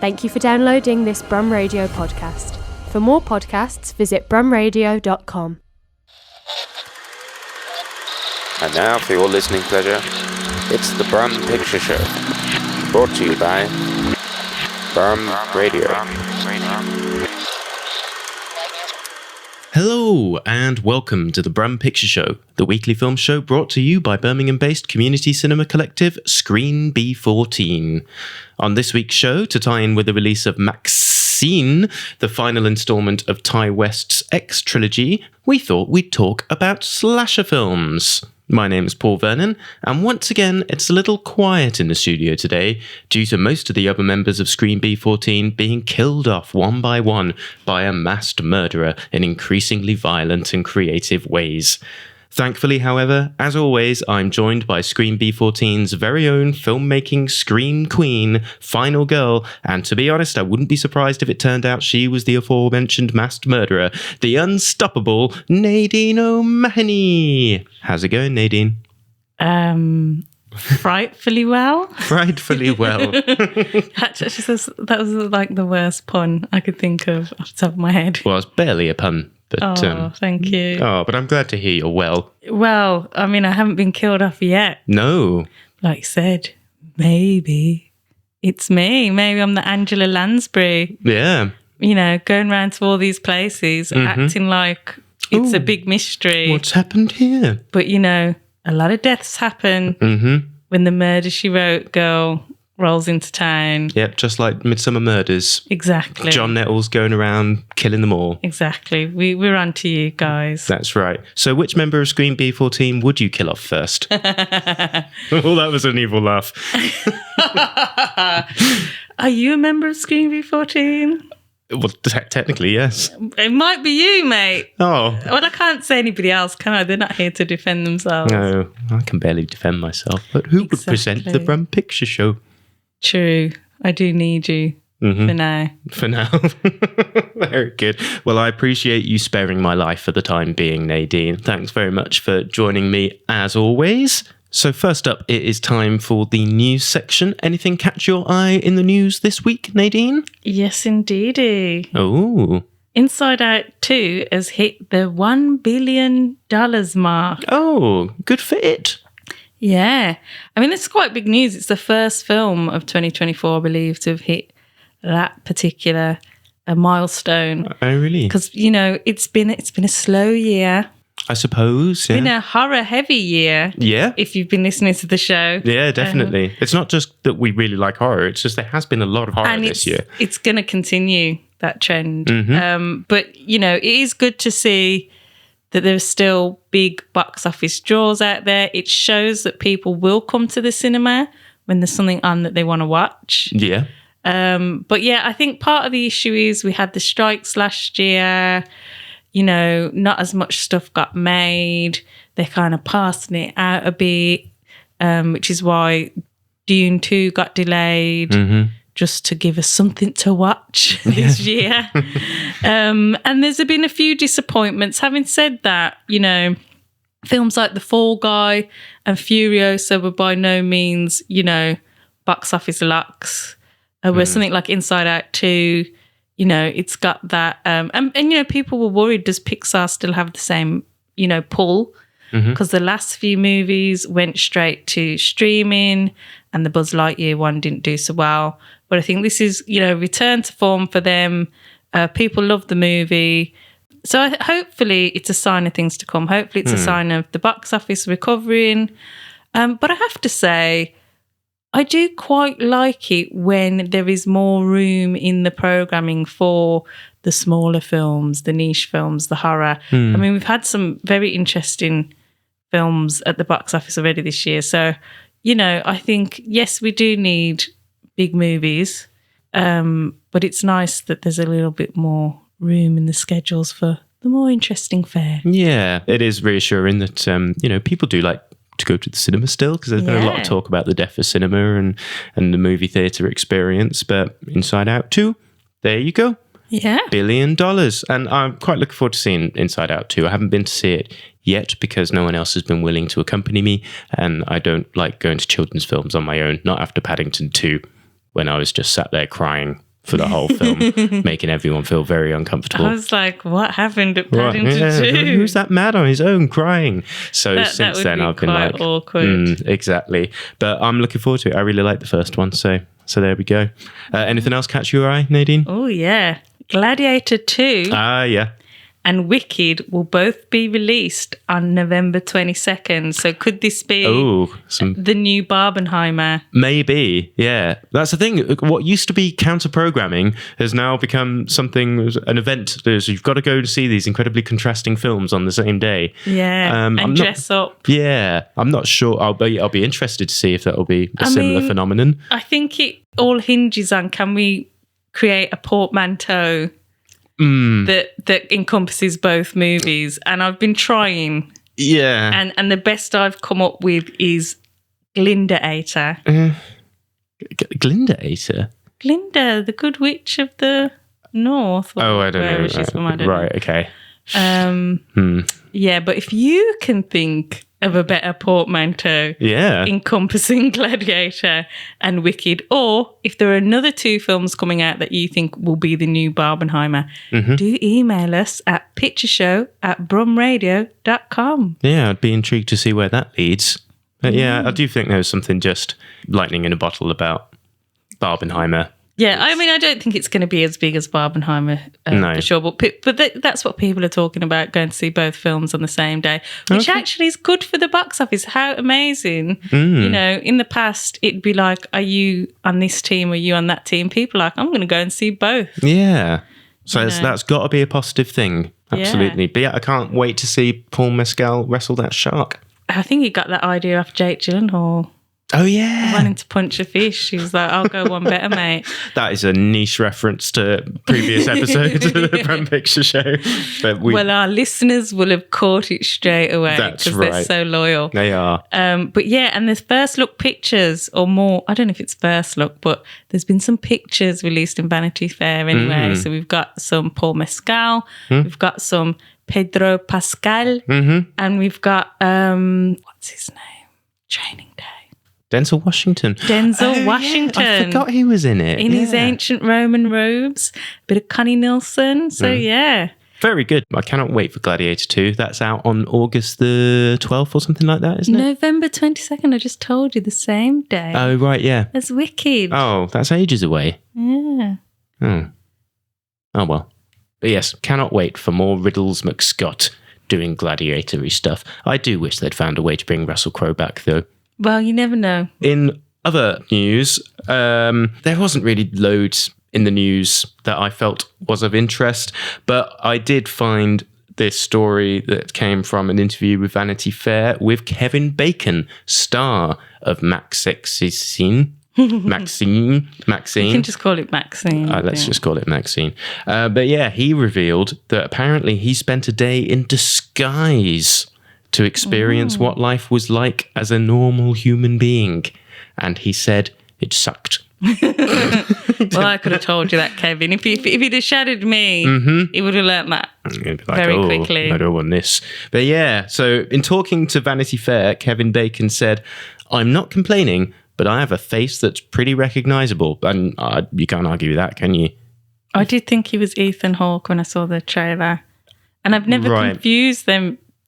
Thank you for downloading this Brum Radio podcast. For more podcasts, visit brumradio.com. And now, for your listening pleasure, it's the Brum Picture Show, brought to you by Brum Radio. Hello, and welcome to the Brum Picture Show, the weekly film show brought to you by Birmingham-based community cinema collective Screen B14. On this week's show, to tie in with the release of MaxXxine, the final instalment of Ty West's X trilogy, we thought we'd talk about slasher films. My name's Paul Vernon, and once again, it's a little quiet in the studio today due to most of the other members of Screen B14 being killed off one by one by a masked murderer in increasingly violent and creative ways. Thankfully, however, as always, I'm joined by Screen B14's very own filmmaking scream queen, Final Girl, and to be honest, I wouldn't be surprised if it turned out she was the aforementioned masked murderer, the unstoppable Nadine O'Mahony. How's it going, Nadine? Frightfully well. Frightfully well. That was like the worst pun I could think of off the top of my head. Well, it's barely a pun. But, thank you. Oh, but I'm glad to hear you're well. Well, I mean, I haven't been killed off yet. No. Like you said, maybe it's me. Maybe I'm the Angela Lansbury. Yeah. You know, going around to all these places, acting like it's a big mystery. What's happened here? But, you know, a lot of deaths happen when the Murder, She Wrote girl rolls into town. Yep, just like Midsummer Murders. Exactly. John Nettles going around killing them all. Exactly. We're on to you guys. That's right. So which member of Screen B14 would you kill off first? Oh, that was an evil laugh. Are you a member of Screen B14? Well, technically, yes. It might be you, mate. Oh. Well, I can't say anybody else, can I? They're not here to defend themselves. No, I can barely defend myself. But who would present the Brum Picture Show? True. I do need you for now. For now. Very good. Well, I appreciate you sparing my life for the time being, Nadine. Thanks very much for joining me, as always. So first up, it is time for the news section. Anything catch your eye in the news this week, Nadine? Yes, indeedy. Oh. Inside Out 2 has hit the $1 billion mark. Oh, good for it. Yeah. I mean, it's quite big news. It's the first film of 2024, I believe, to have hit that particular milestone. Oh, really? Because, you know, it's been a slow year. I suppose, yeah. It's been a horror-heavy year. Yeah. If you've been listening to the show. Yeah, definitely. It's not just that we really like horror. It's just there has been a lot of horror this year. It's going to continue that trend. But, you know, it is good to see that there's still big box office draws out there. It shows that people will come to the cinema when there's something on that they want to watch. Yeah. But yeah, I think part of the issue is we had the strikes last year. You know, not as much stuff got made. They're kind of passing it out a bit, which is why Dune 2 got delayed. Just to give us something to watch this year. And there's been a few disappointments. Having said that, you know, films like The Fall Guy and Furiosa were by no means, you know, box office locks. Where something like Inside Out 2, you know, it's got that. And, you know, people were worried, does Pixar still have the same, you know, pull? Because the last few movies went straight to streaming and the Buzz Lightyear one didn't do so well. But I think this is, you know, return to form for them. People love the movie. So hopefully it's a sign of things to come. Hopefully it's a sign of the box office recovering. But I have to say, I do quite like it when there is more room in the programming for the smaller films, the niche films, the horror. I mean, we've had some very interesting films at the box office already this year. So, you know, I think, yes, we do need big movies, but it's nice that there's a little bit more room in the schedules for the more interesting fare. Yeah, it is reassuring that, you know, people do like to go to the cinema still, because there's been a lot of talk about the death of cinema and the movie theatre experience. But Inside Out 2, there you go. Yeah. $1 billion. And I'm quite looking forward to seeing Inside Out 2. I haven't been to see it yet because no one else has been willing to accompany me. And I don't like going to children's films on my own, not after Paddington 2, when I was just sat there crying for the whole film, making everyone feel very uncomfortable. I was like, what happened at Right, Paddington 2? Who's that mad on his own crying? So that since would then, be I've been quite like, awkward. exactly. But I'm looking forward to it. I really like the first one. So there we go. Anything else catch your eye, Nadine? Oh, yeah. Gladiator 2 Yeah. and Wicked will both be released on November 22nd. So could this be the new Barbenheimer? Maybe, yeah. That's the thing. What used to be counter-programming has now become an event. You've got to go to see these incredibly contrasting films on the same day. Yeah, and dress up. Yeah, I'm not sure. I'll be interested to see if that will be a similar phenomenon. I think it all hinges on, can we create a portmanteau that encompasses both movies? And I've been trying. Yeah. And the best I've come up with is Glinda-ator. Glinda-ator? Glinda, the good witch of the north. I don't know. She's from, I don't know. Right, okay. Yeah, but if you can think of a better portmanteau encompassing Gladiator and Wicked, or if there are another two films coming out that you think will be the new Barbenheimer, do email us at pictureshow@brumradio.com. Yeah, I'd be intrigued to see where that leads. But yeah, I do think there was something just lightning in a bottle about Barbenheimer. Yeah, I mean, I don't think it's going to be as big as Barbenheimer for sure, but that's what people are talking about, going to see both films on the same day, which actually is good for the box office. How amazing. You know, in the past, it'd be like, are you on this team or are you on that team? People are like, I'm going to go and see both. Yeah. So that's got to be a positive thing. Absolutely. Yeah. But yeah, I can't wait to see Paul Mescal wrestle that shark. I think he got that idea off Jake Gyllenhaal. Oh, yeah. Wanting to punch a fish. He was like, I'll go one better, mate. That is a niche reference to previous episodes of the Brum Picture Show. But our listeners will have caught it straight away because they're so loyal. They are. But yeah, and there's first look pictures or more. I don't know if it's first look, but there's been some pictures released in Vanity Fair anyway. So we've got some Paul Mescal. We've got some Pedro Pascal. And we've got, what's his name? Training Day. Denzel Washington. Washington. Yeah, I forgot he was in it. In his ancient Roman robes. A bit of Connie Nielsen. So, yeah. Very good. I cannot wait for Gladiator 2. That's out on August the 12th or something like that, isn't it? November 22nd. I just told you, the same day. Oh, right, yeah. As Wicked. Oh, that's ages away. Yeah. Oh, well. But yes, cannot wait for more Riddles McScott doing gladiatory stuff. I do wish they'd found a way to bring Russell Crowe back, though. Well, you never know. In other news, there wasn't really loads in the news that I felt was of interest, but I did find this story that came from an interview with Vanity Fair with Kevin Bacon, star of MaxXxine. MaxXxine. You can just call it MaxXxine. Let's just call it MaxXxine. But yeah, he revealed that apparently he spent a day in disguise to experience what life was like as a normal human being. And he said it sucked. Well, I could have told you that, Kevin. If he'd have shadowed me, he would have learnt that very quickly. I don't want this. But yeah, so in talking to Vanity Fair, Kevin Bacon said, I'm not complaining, but I have a face that's pretty recognisable. And you can't argue with that, can you? I did think he was Ethan Hawke when I saw the trailer. And I've never confused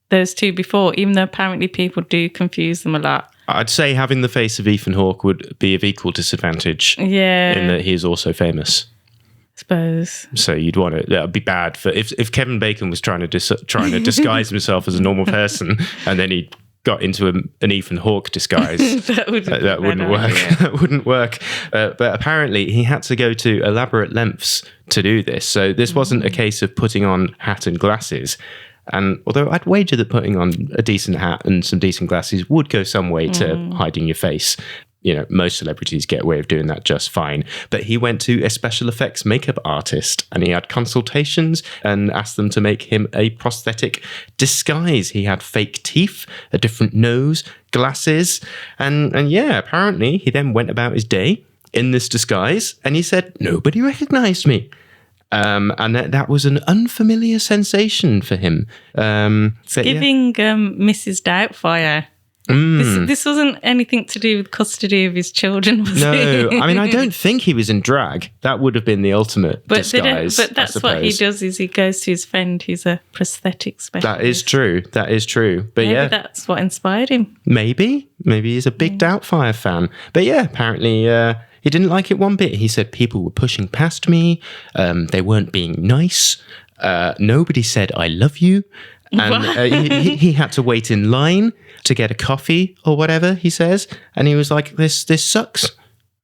those two before, even though apparently people do confuse them a lot. I'd say having the face of Ethan Hawke would be of equal disadvantage. Yeah. In that he is also famous. I suppose. So you'd want it. That would be bad for if Kevin Bacon was trying to disguise himself as a normal person, and then he got into an Ethan Hawke disguise. that wouldn't work. Yeah. That wouldn't work. But apparently he had to go to elaborate lengths to do this. So this wasn't a case of putting on hat and glasses. And although I'd wager that putting on a decent hat and some decent glasses would go some way to hiding your face. You know, most celebrities get away with doing that just fine. But he went to a special effects makeup artist and he had consultations and asked them to make him a prosthetic disguise. He had fake teeth, a different nose, glasses. And yeah, apparently he then went about his day in this disguise and he said, nobody recognized me. And that was an unfamiliar sensation for him. Giving Mrs. Doubtfire. This wasn't anything to do with custody of his children, was No, it? I mean, I don't think he was in drag. That would have been the ultimate disguise. But that's what he does, is he goes to his friend who's a prosthetic specialist. That is true. But Maybe that's what inspired him. Maybe he's a big Doubtfire fan. But yeah, apparently he didn't like it one bit. He said people were pushing past me. They weren't being nice. Nobody said I love you. And he had to wait in line to get a coffee or whatever, he says. And he was like, this sucks.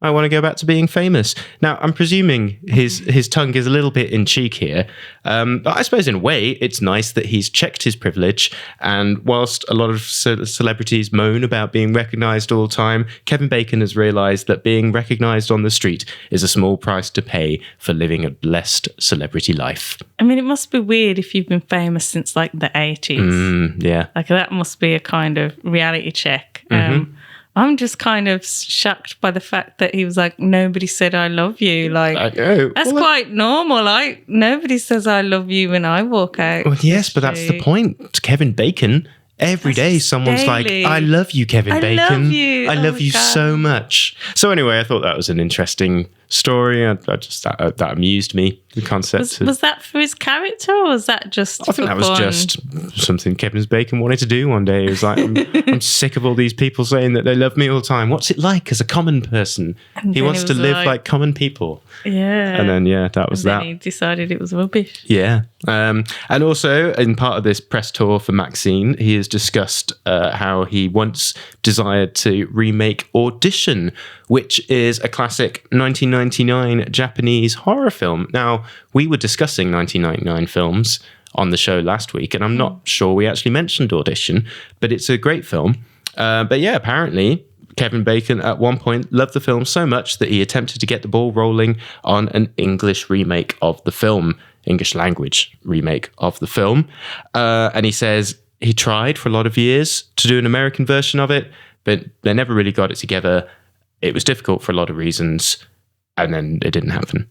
I want to go back to being famous. Now, I'm presuming his tongue is a little bit in cheek here. But I suppose in a way, it's nice that he's checked his privilege. And whilst a lot of celebrities moan about being recognised all the time, Kevin Bacon has realised that being recognised on the street is a small price to pay for living a blessed celebrity life. I mean, it must be weird if you've been famous since like the 80s. Yeah. Like that must be a kind of reality check. I'm just kind of shocked by the fact that he was like, nobody said I love you. Like, that's quite normal. Like, nobody says I love you when I walk out. Well, yes, but that's the point. Kevin Bacon, every day someone's daily. like, I love you, Kevin Bacon. I love you So much. So anyway, I thought that was an interesting story. I just that amused me, the concept. Was that for his character, or was that just I think that was fun? just something Kevin Bacon wanted to do one day. He was like, I'm sick of all these people saying that they love me all the time. What's it like as a common person? He wants to live like common people. Yeah. And then, that was that. He decided it was rubbish. Yeah. And also, in part of this press tour for MaxXxine, he has discussed how he once desired to remake Audition, which is a classic 1999 Japanese horror film. Now, we were discussing 1999 films on the show last week, and I'm not sure we actually mentioned Audition, but it's a great film. But yeah, apparently Kevin Bacon at one point loved the film so much that he attempted to get the ball rolling on an English remake of the film, English language remake of the film. And he says he tried for a lot of years to do an American version of it, but they never really got it together. It was difficult for a lot of reasons, and then it didn't happen.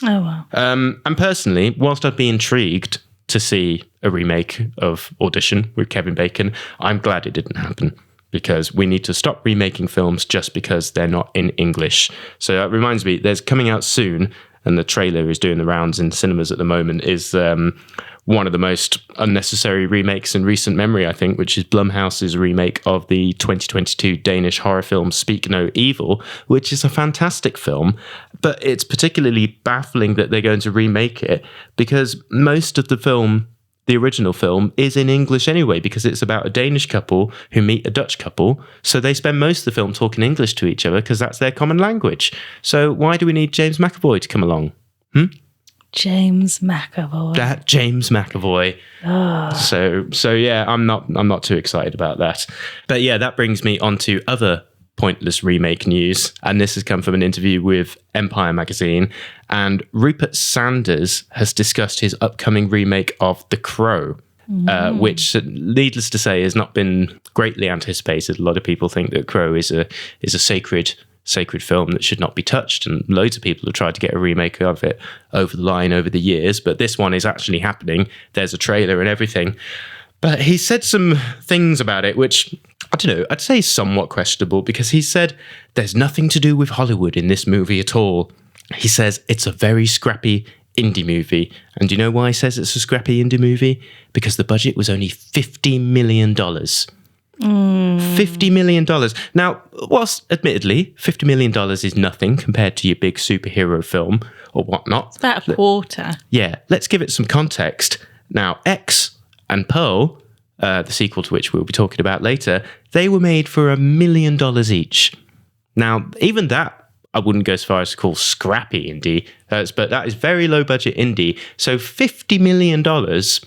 Oh, wow. And personally, whilst I'd be intrigued to see a remake of Audition with Kevin Bacon, I'm glad it didn't happen, because we need to stop remaking films just because they're not in English. So that reminds me, there's coming out soon, and the trailer is doing the rounds in cinemas at the moment, is one of the most unnecessary remakes in recent memory, I think, which is Blumhouse's remake of the 2022 Danish horror film Speak No Evil, which is a fantastic film. But it's particularly baffling that they're going to remake it, because most of the film, the original film, is in English anyway, because it's about a Danish couple who meet a Dutch couple. So they spend most of the film talking English to each other because that's their common language. So why do we need James McAvoy to come along? James McAvoy. That James McAvoy. So yeah, I'm not too excited about that. But yeah, that brings me on to other pointless remake news, and this has come from an interview with Empire magazine, and Rupert Sanders has discussed his upcoming remake of The Crow, which, needless to say, has not been greatly anticipated. A lot of people think that Crow is a sacred film that should not be touched, and loads of people have tried to get a remake of it over the line over the years, but this one is actually happening. There's a trailer and everything. But he said some things about it which, I don't know, I'd say somewhat questionable, because he said there's nothing to do with Hollywood in this movie at all. He says it's a very scrappy indie movie. And do you know why he says it's a scrappy indie movie? Because the budget was only $50 million. $50 million. Now, whilst admittedly $50 million is nothing compared to your big superhero film or whatnot. It's about a quarter. Yeah, let's give it some context. Now, X and Pearl, the sequel to which we'll be talking about later, they were made for $1 million each. Now, even that I wouldn't go as far as to call scrappy indie, but that is very low budget indie. So $50 million. It's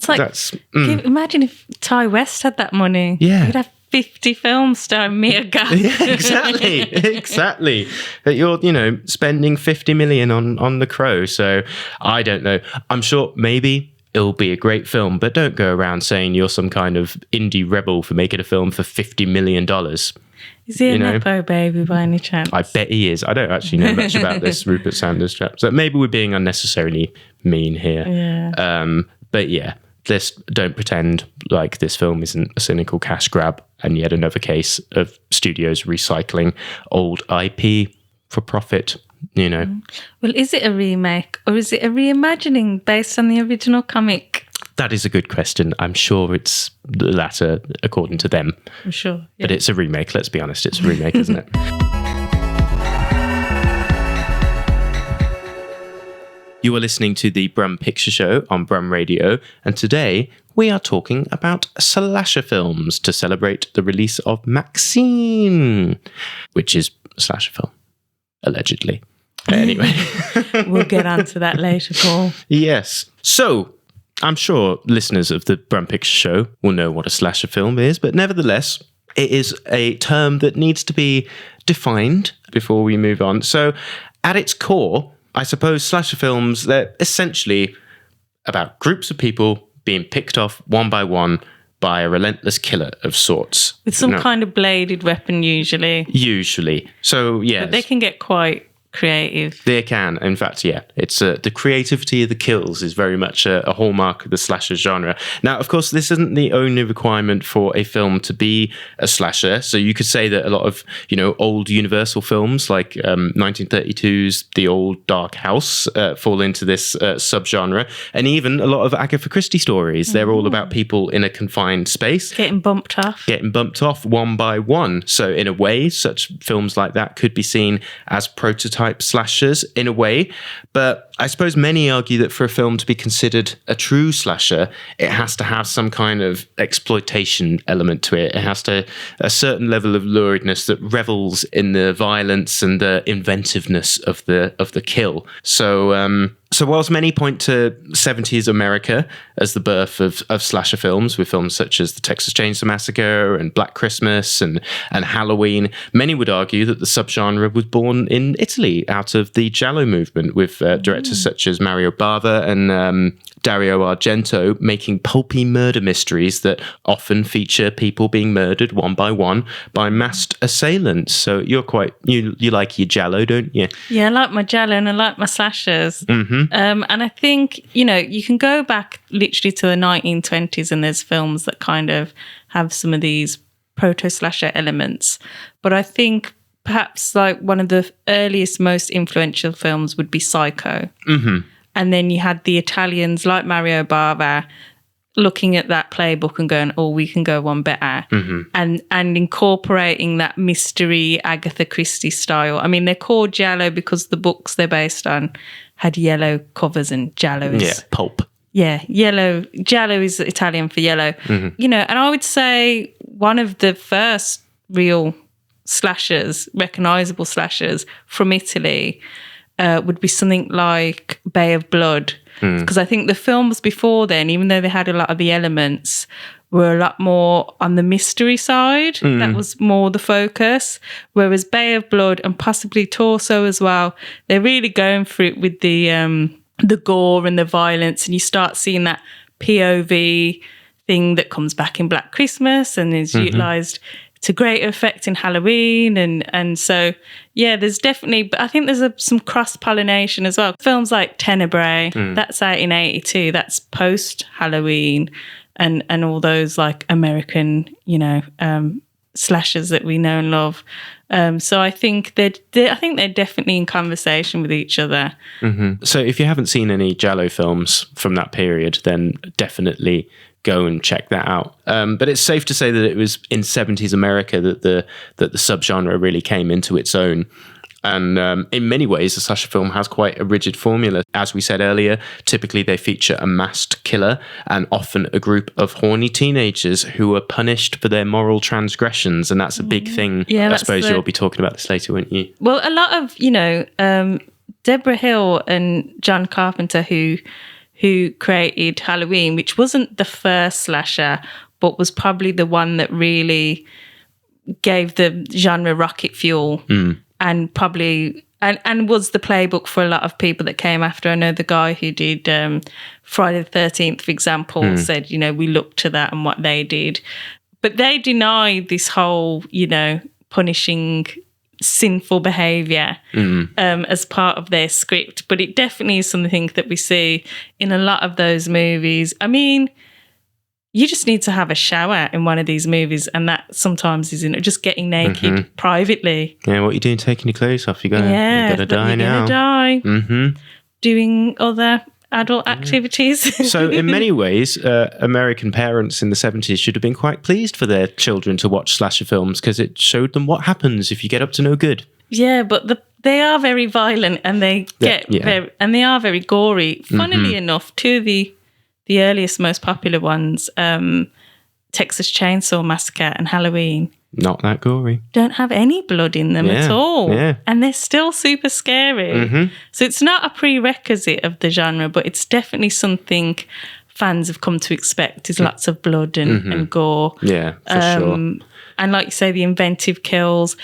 like, imagine if Ty West had that money. Yeah. He'd have 50 films starring Mia Goth. Yeah, exactly. That you're, spending $50 million on The Crow. So I don't know. I'm sure maybe it'll be a great film, but don't go around saying you're some kind of indie rebel for making a film for $50 million. Is he a Nepo baby by any chance? I bet he is. I don't actually know much about this Rupert Sanders chap. So maybe we're being unnecessarily mean here. Yeah. But yeah, just don't pretend like this film isn't a cynical cash grab and yet another case of studios recycling old IP for profit, you know. Well, is it a remake or is it a reimagining based on the original comic? That is a good question. I'm sure it's the latter, according to them. I'm sure. Yeah. But it's a remake, let's be honest. It's a remake, isn't it? You are listening to the Brum Picture Show on Brum Radio, and today we are talking about slasher films to celebrate the release of MaxXxine, which is a slasher film, allegedly. Anyway. We'll get onto that later, Paul. Yes. So, I'm sure listeners of the Brum Picture Show will know what a slasher film is, but nevertheless, it is a term that needs to be defined before we move on. So, at its core, I suppose slasher films, they're essentially about groups of people being picked off one by one by a relentless killer of sorts. With some kind of bladed weapon, usually. Usually. So, yes. But they can get quite creative. They can. In fact, yeah. It's the creativity of the kills is very much a hallmark of the slasher genre. Now, of course, this isn't the only requirement for a film to be a slasher. So you could say that a lot of, old Universal films like 1932's The Old Dark House fall into this subgenre. And even a lot of Agatha Christie stories. They're all about people in a confined space. Getting bumped off one by one. So in a way, such films like that could be seen as prototype slashers in a way, but I suppose many argue that for a film to be considered a true slasher, it has to have some kind of exploitation element to it. It has to a certain level of luridness that revels in the violence and the inventiveness of the kill. So whilst many point to 70s America as the birth of slasher films, with films such as The Texas Chainsaw Massacre and Black Christmas and Halloween, many would argue that the subgenre was born in Italy out of the Giallo movement, with directors such as Mario Bava and Dario Argento making pulpy murder mysteries that often feature people being murdered one by masked assailants. So you like your Giallo, don't you? Yeah, I like my Giallo and I like my slashers. Mm-hmm. And I think, you can go back literally to the 1920s and there's films that kind of have some of these proto-slasher elements. But I think perhaps like one of the earliest, most influential films would be Psycho. Mm-hmm. And then you had the Italians like Mario Bava looking at that playbook and going, oh, we can go one better. Mm-hmm. And incorporating that mystery Agatha Christie style. I mean, they're called Giallo because the books they're based on had yellow covers, and Giallo is... Yeah, pulp. Yeah, yellow. Giallo is Italian for yellow. Mm-hmm. And I would say one of the first real slashers, recognisable slashers from Italy would be something like Bay of Blood. Because I think the films before then, even though they had a lot of the elements, were a lot more on the mystery side. That was more the focus. Whereas Bay of Blood and possibly Torso as well, they're really going for it with the gore and the violence, and you start seeing that POV thing that comes back in Black Christmas and is utilised to great effect in Halloween. And so, yeah, there's definitely, but I think there's some cross-pollination as well. Films like Tenebrae, that's out in 82, that's post-Halloween, and all those like American, slashers that we know and love. So I think they're definitely in conversation with each other. Mm-hmm. So if you haven't seen any Giallo films from that period, then definitely go and check that out. But it's safe to say that it was in 70s America that the subgenre really came into its own. And in many ways, the slasher film has quite a rigid formula. As we said earlier, typically they feature a masked killer and often a group of horny teenagers who are punished for their moral transgressions. And that's a big thing. Yeah, I suppose you'll be talking about this later, won't you? Well, a lot of, Deborah Hill and John Carpenter, who created Halloween, which wasn't the first slasher, but was probably the one that really gave the genre rocket fuel. And probably and was the playbook for a lot of people that came after. I know the guy who did Friday the 13th, for example, said, we looked to that and what they did. But they denied this whole, punishing sinful behaviour as part of their script. But it definitely is something that we see in a lot of those movies. I mean, you just need to have a shower in one of these movies, and that sometimes is just getting naked privately. Yeah, what are you doing taking your clothes off? You're gonna die now. You're gonna die. Doing other adult activities. So in many ways, American parents in the 70s should have been quite pleased for their children to watch slasher films, because it showed them what happens if you get up to no good. Yeah, but they are very violent, and they they are very gory. Funnily enough, two of the earliest, most popular ones, Texas Chainsaw Massacre and Halloween, not that gory, don't have any blood in them at all. Yeah. And they're still super scary. So it's not a prerequisite of the genre, but it's definitely something fans have come to expect, is lots of blood and gore. Yeah, for sure. And like you say, the inventive kills.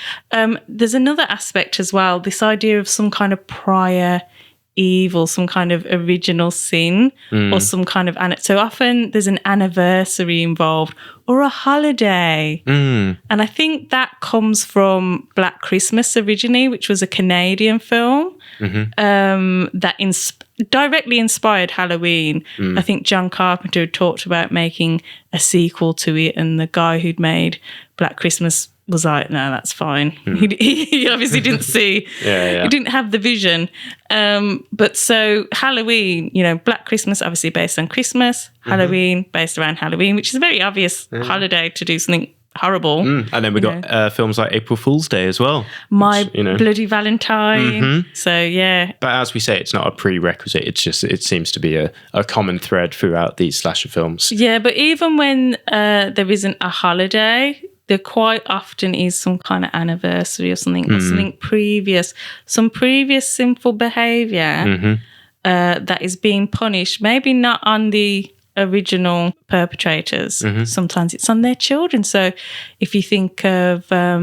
There's another aspect as well, this idea of some kind of prior evil, some kind of original sin, or some kind of... So often there's an anniversary involved, or a holiday. And I think that comes from Black Christmas originally, which was a Canadian film that directly inspired Halloween. I think John Carpenter had talked about making a sequel to it, and the guy who'd made Black Christmas was like, no, that's fine. He obviously didn't see, he didn't have the vision. But so Halloween, Black Christmas obviously based on Christmas, Halloween based around Halloween, which is a very obvious holiday to do something horrible. And then we got films like April Fool's Day as well. My Bloody Valentine. So, yeah. But as we say, it's not a prerequisite. It's just, it seems to be a common thread throughout these slasher films. Yeah, but even when there isn't a holiday, there quite often is some kind of anniversary or something, or something previous, some previous sinful behaviour that is being punished, maybe not on the original perpetrators. Sometimes it's on their children. So if you think of A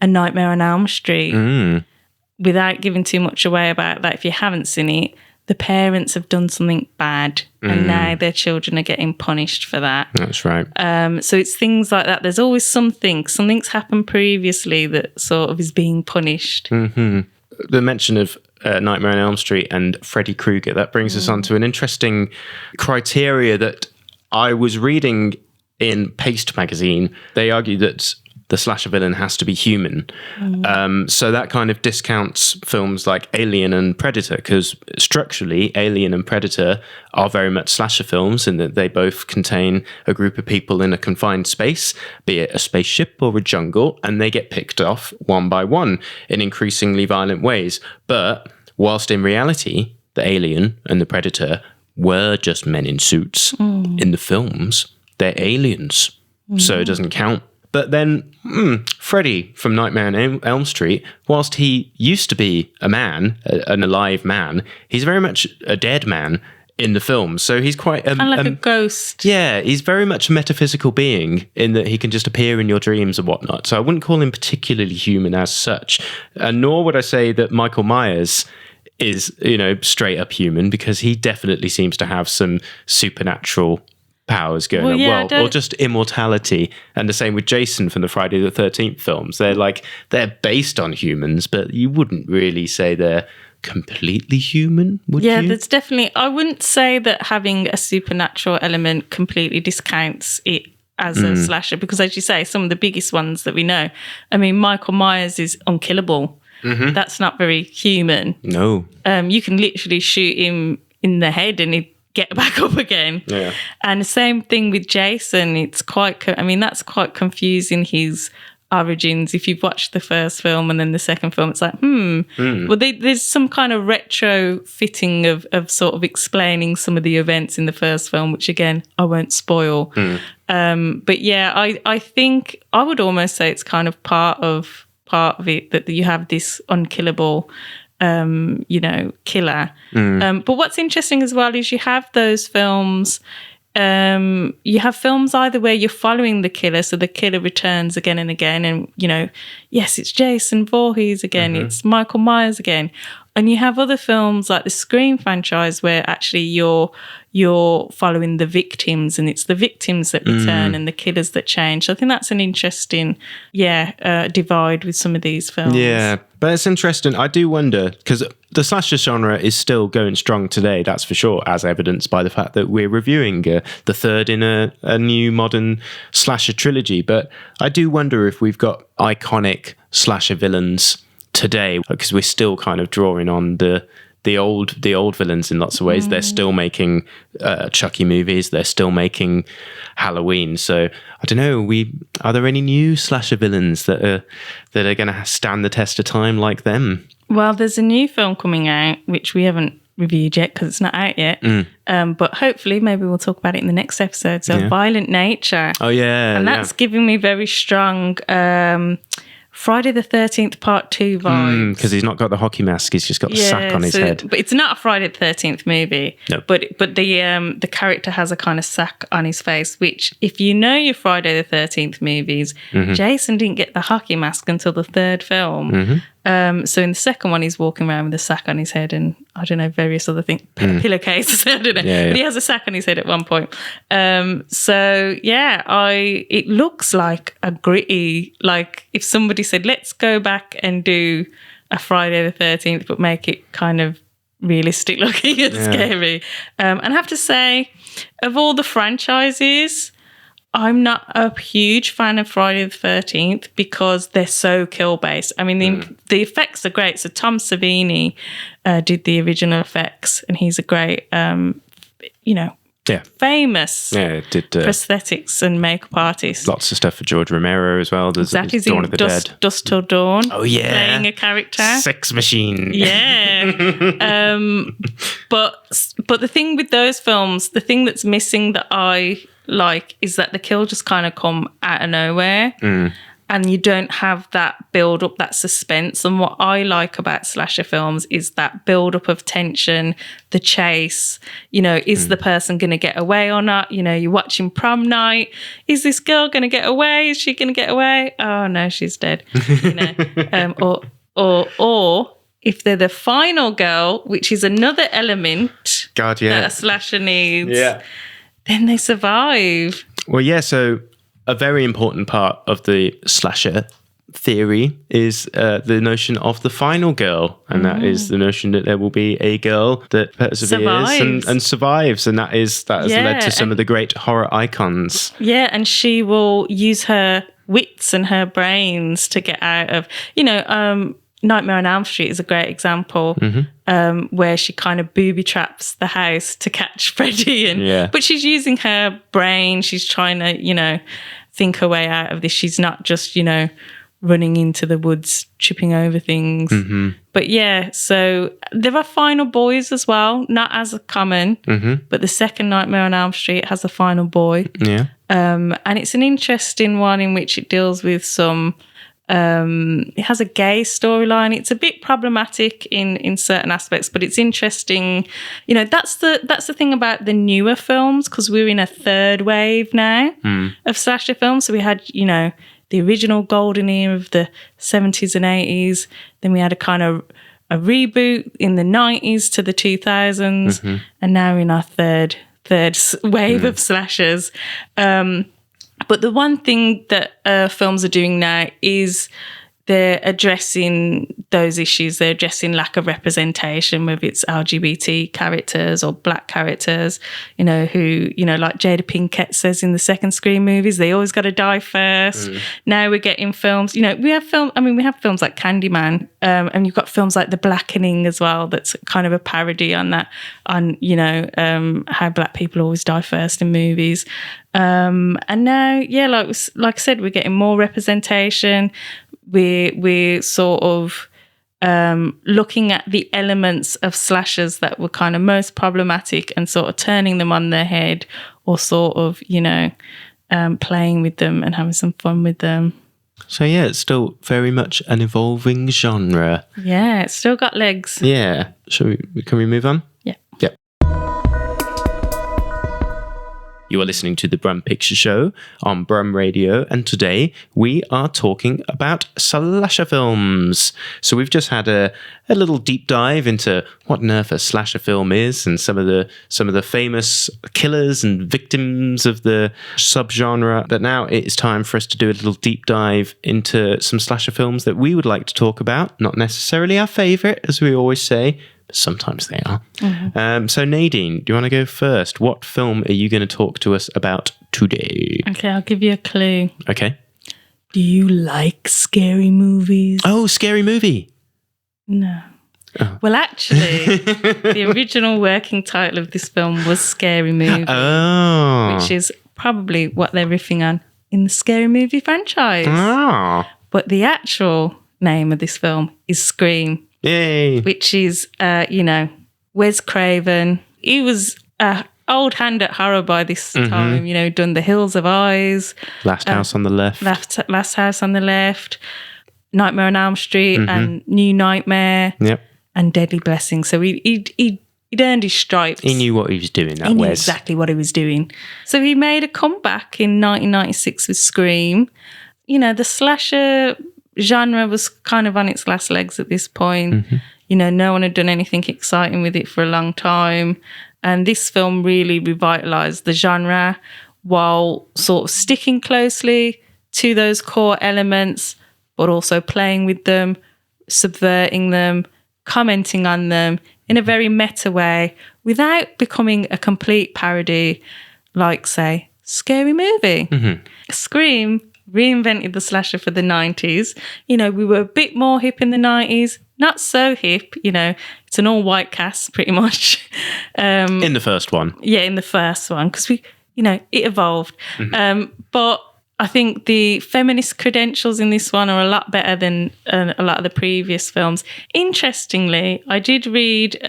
Nightmare on Elm Street, without giving too much away about that, if you haven't seen it, the parents have done something bad and now their children are getting punished for that. That's right. So it's things like that. There's always something's happened previously that sort of is being punished. The mention of Nightmare on Elm Street and Freddy Krueger, that brings us on to an interesting criteria that I was reading in Paste magazine. They argue that the slasher villain has to be human. So that kind of discounts films like Alien and Predator, because structurally Alien and Predator are very much slasher films in that they both contain a group of people in a confined space, be it a spaceship or a jungle, and they get picked off one by one in increasingly violent ways. But whilst in reality, the Alien and the Predator were just men in suits, in the films, they're aliens. So it doesn't count. But then Freddy from Nightmare on Elm Street, whilst he used to be a man, an alive man, he's very much a dead man in the film. So he's quite... kind of like a ghost. Yeah, he's very much a metaphysical being in that he can just appear in your dreams and whatnot. So I wouldn't call him particularly human as such. And nor would I say that Michael Myers is, straight up human, because he definitely seems to have some supernatural powers going on, or just immortality. And the same with Jason from the Friday the 13th films. They're based on humans, but you wouldn't really say they're completely human, would you? Yeah, there's definitely... I wouldn't say that having a supernatural element completely discounts it as a slasher, because as you say, some of the biggest ones that we know, I mean, Michael Myers is unkillable. That's not very human. No. You can literally shoot him in the head and he'd get back up again. Yeah. And the same thing with Jason. It's quite, that's quite confusing, his origins. If you've watched the first film and then the second film, it's like, well, there's some kind of retrofitting of sort of explaining some of the events in the first film, which again, I won't spoil. But yeah, I think I would almost say it's kind of part of it, that you have this unkillable killer. But what's interesting as well is you have those films, you have films either where you're following the killer, so the killer returns again and again, and yes, it's Jason Voorhees again, it's Michael Myers again, And you have other films like the Scream franchise where actually you're following the victims, and it's the victims that return and the killers that change. So I think that's an interesting, divide with some of these films. Yeah, but it's interesting. I do wonder, because the slasher genre is still going strong today, that's for sure, as evidenced by the fact that we're reviewing the third in a new modern slasher trilogy. But I do wonder if we've got iconic slasher villains today, because we're still kind of drawing on the old villains in lots of ways. They're still making Chucky movies. They're still making Halloween. So I don't know. Are there any new slasher villains that are going to stand the test of time like them? Well, there's a new film coming out which we haven't reviewed yet because it's not out yet. But hopefully, maybe we'll talk about it in the next episode. So, Violent Nature. Oh yeah, and that's giving me very strong Friday the 13th Part 2 vibes. Because he's not got the hockey mask, he's just got the sack on his head. But it's not a Friday the 13th movie. No. But the character has a kind of sack on his face, which, if you know your Friday the 13th movies, Jason didn't get the hockey mask until the third film. So in the second one, he's walking around with a sack on his head and, I don't know, various other things, pillowcases, I don't know. But he has a sack on his head at one point. It looks like a gritty, like if somebody said, let's go back and do a Friday the 13th, but make it kind of realistic looking and scary. And I have to say, of all the franchises, I'm not a huge fan of Friday the 13th because they're so kill-based. I mean, the effects are great. So Tom Savini did the original effects, and he's a great, famous prosthetics and makeup artist. Lots of stuff for George Romero as well. There's exactly. Dawn of the Dead. Dusk Till Dawn. Oh, yeah. Playing a character. Sex Machine. Yeah. But the thing with those films, the thing that's missing that I like is that the kill just kind of come out of nowhere. And you don't have that build up, that suspense. And what I like about slasher films is that build up of tension, the chase. Is the person going to get away or not? You're watching Prom Night. Is this girl going to get away? Is she going to get away? Oh no, she's dead. Or if they're the final girl, which is another element that a slasher needs, then they survive. Well, yeah. So a very important part of the slasher theory is the notion of the final girl, and that is the notion that there will be a girl that perseveres and survives, and that has led to some of the great horror icons. Yeah, and she will use her wits and her brains to get out of, Nightmare on Elm Street is a great example, where she kind of booby traps the house to catch Freddy, but she's using her brain. She's trying to, think her way out of this. She's not just, running into the woods, tripping over things. But yeah, so there are final boys as well, not as common, but the second Nightmare on Elm Street has a final boy. And it's an interesting one in which it deals with some. It has a gay storyline. It's a bit problematic in certain aspects, but it's interesting. That's the thing about the newer films, because we're in a third wave now of slasher films. So we had, the original golden era of the 70s and 80s. Then we had a kind of a reboot in the 90s to the 2000s, and now we're in our third wave of slashers. But the one thing that films are doing now is they're addressing those issues. They're addressing lack of representation, whether it's LGBT characters or black characters, who, like Jada Pinkett says in the second Scream movies, they always got to die first. Now we're getting films, we have films like Candyman, and you've got films like The Blackening as well. That's kind of a parody on that, how black people always die first in movies. And now, like I said, we're getting more representation. We're sort of looking at the elements of slashers that were kind of most problematic and sort of turning them on their head, or sort of, playing with them and having some fun with them. So yeah, it's still very much an evolving genre. Yeah, it's still got legs. Yeah. Can we move on? Yeah. Yeah. You are listening to the Brum Picture Show on Brum Radio, and today we are talking about slasher films. So we've just had a little deep dive into what on earth a slasher film is, and some of the famous killers and victims of the subgenre. But now it is time for us to do a little deep dive into some slasher films that we would like to talk about. Not necessarily our favourite, as we always say. Sometimes they are. Mm-hmm. So Nadine, do you want to go first? What film are you going to talk to us about today? Okay, I'll give you a clue. Okay. Do you like scary movies? Oh, Scary Movie. No. Oh. Well, actually, the original working title of this film was Scary Movie. Oh. Which is probably what they're riffing on in the Scary Movie franchise. Oh. But the actual name of this film is Scream. Yay. Which is, Wes Craven. He was an old hand at horror by this time, done The Hills of Eyes. Last House on the Left. Last House on the Left. Nightmare on Elm Street and New Nightmare. Yep. And Deadly Blessing. So he'd earned his stripes. He knew what he was doing, He knew exactly what he was doing. So he made a comeback in 1996 with Scream. The slasher genre was kind of on its last legs at this point. No one had done anything exciting with it for a long time. And this film really revitalised the genre while sort of sticking closely to those core elements, but also playing with them, subverting them, commenting on them in a very meta way without becoming a complete parody like, say, Scary Movie. Scream reinvented the slasher for the 90s. We were a bit more hip in the 90s, not so hip, it's an all-white cast pretty much. In the first one. Yeah, in the first one, because it evolved. But I think the feminist credentials in this one are a lot better than a lot of the previous films. Interestingly, I did read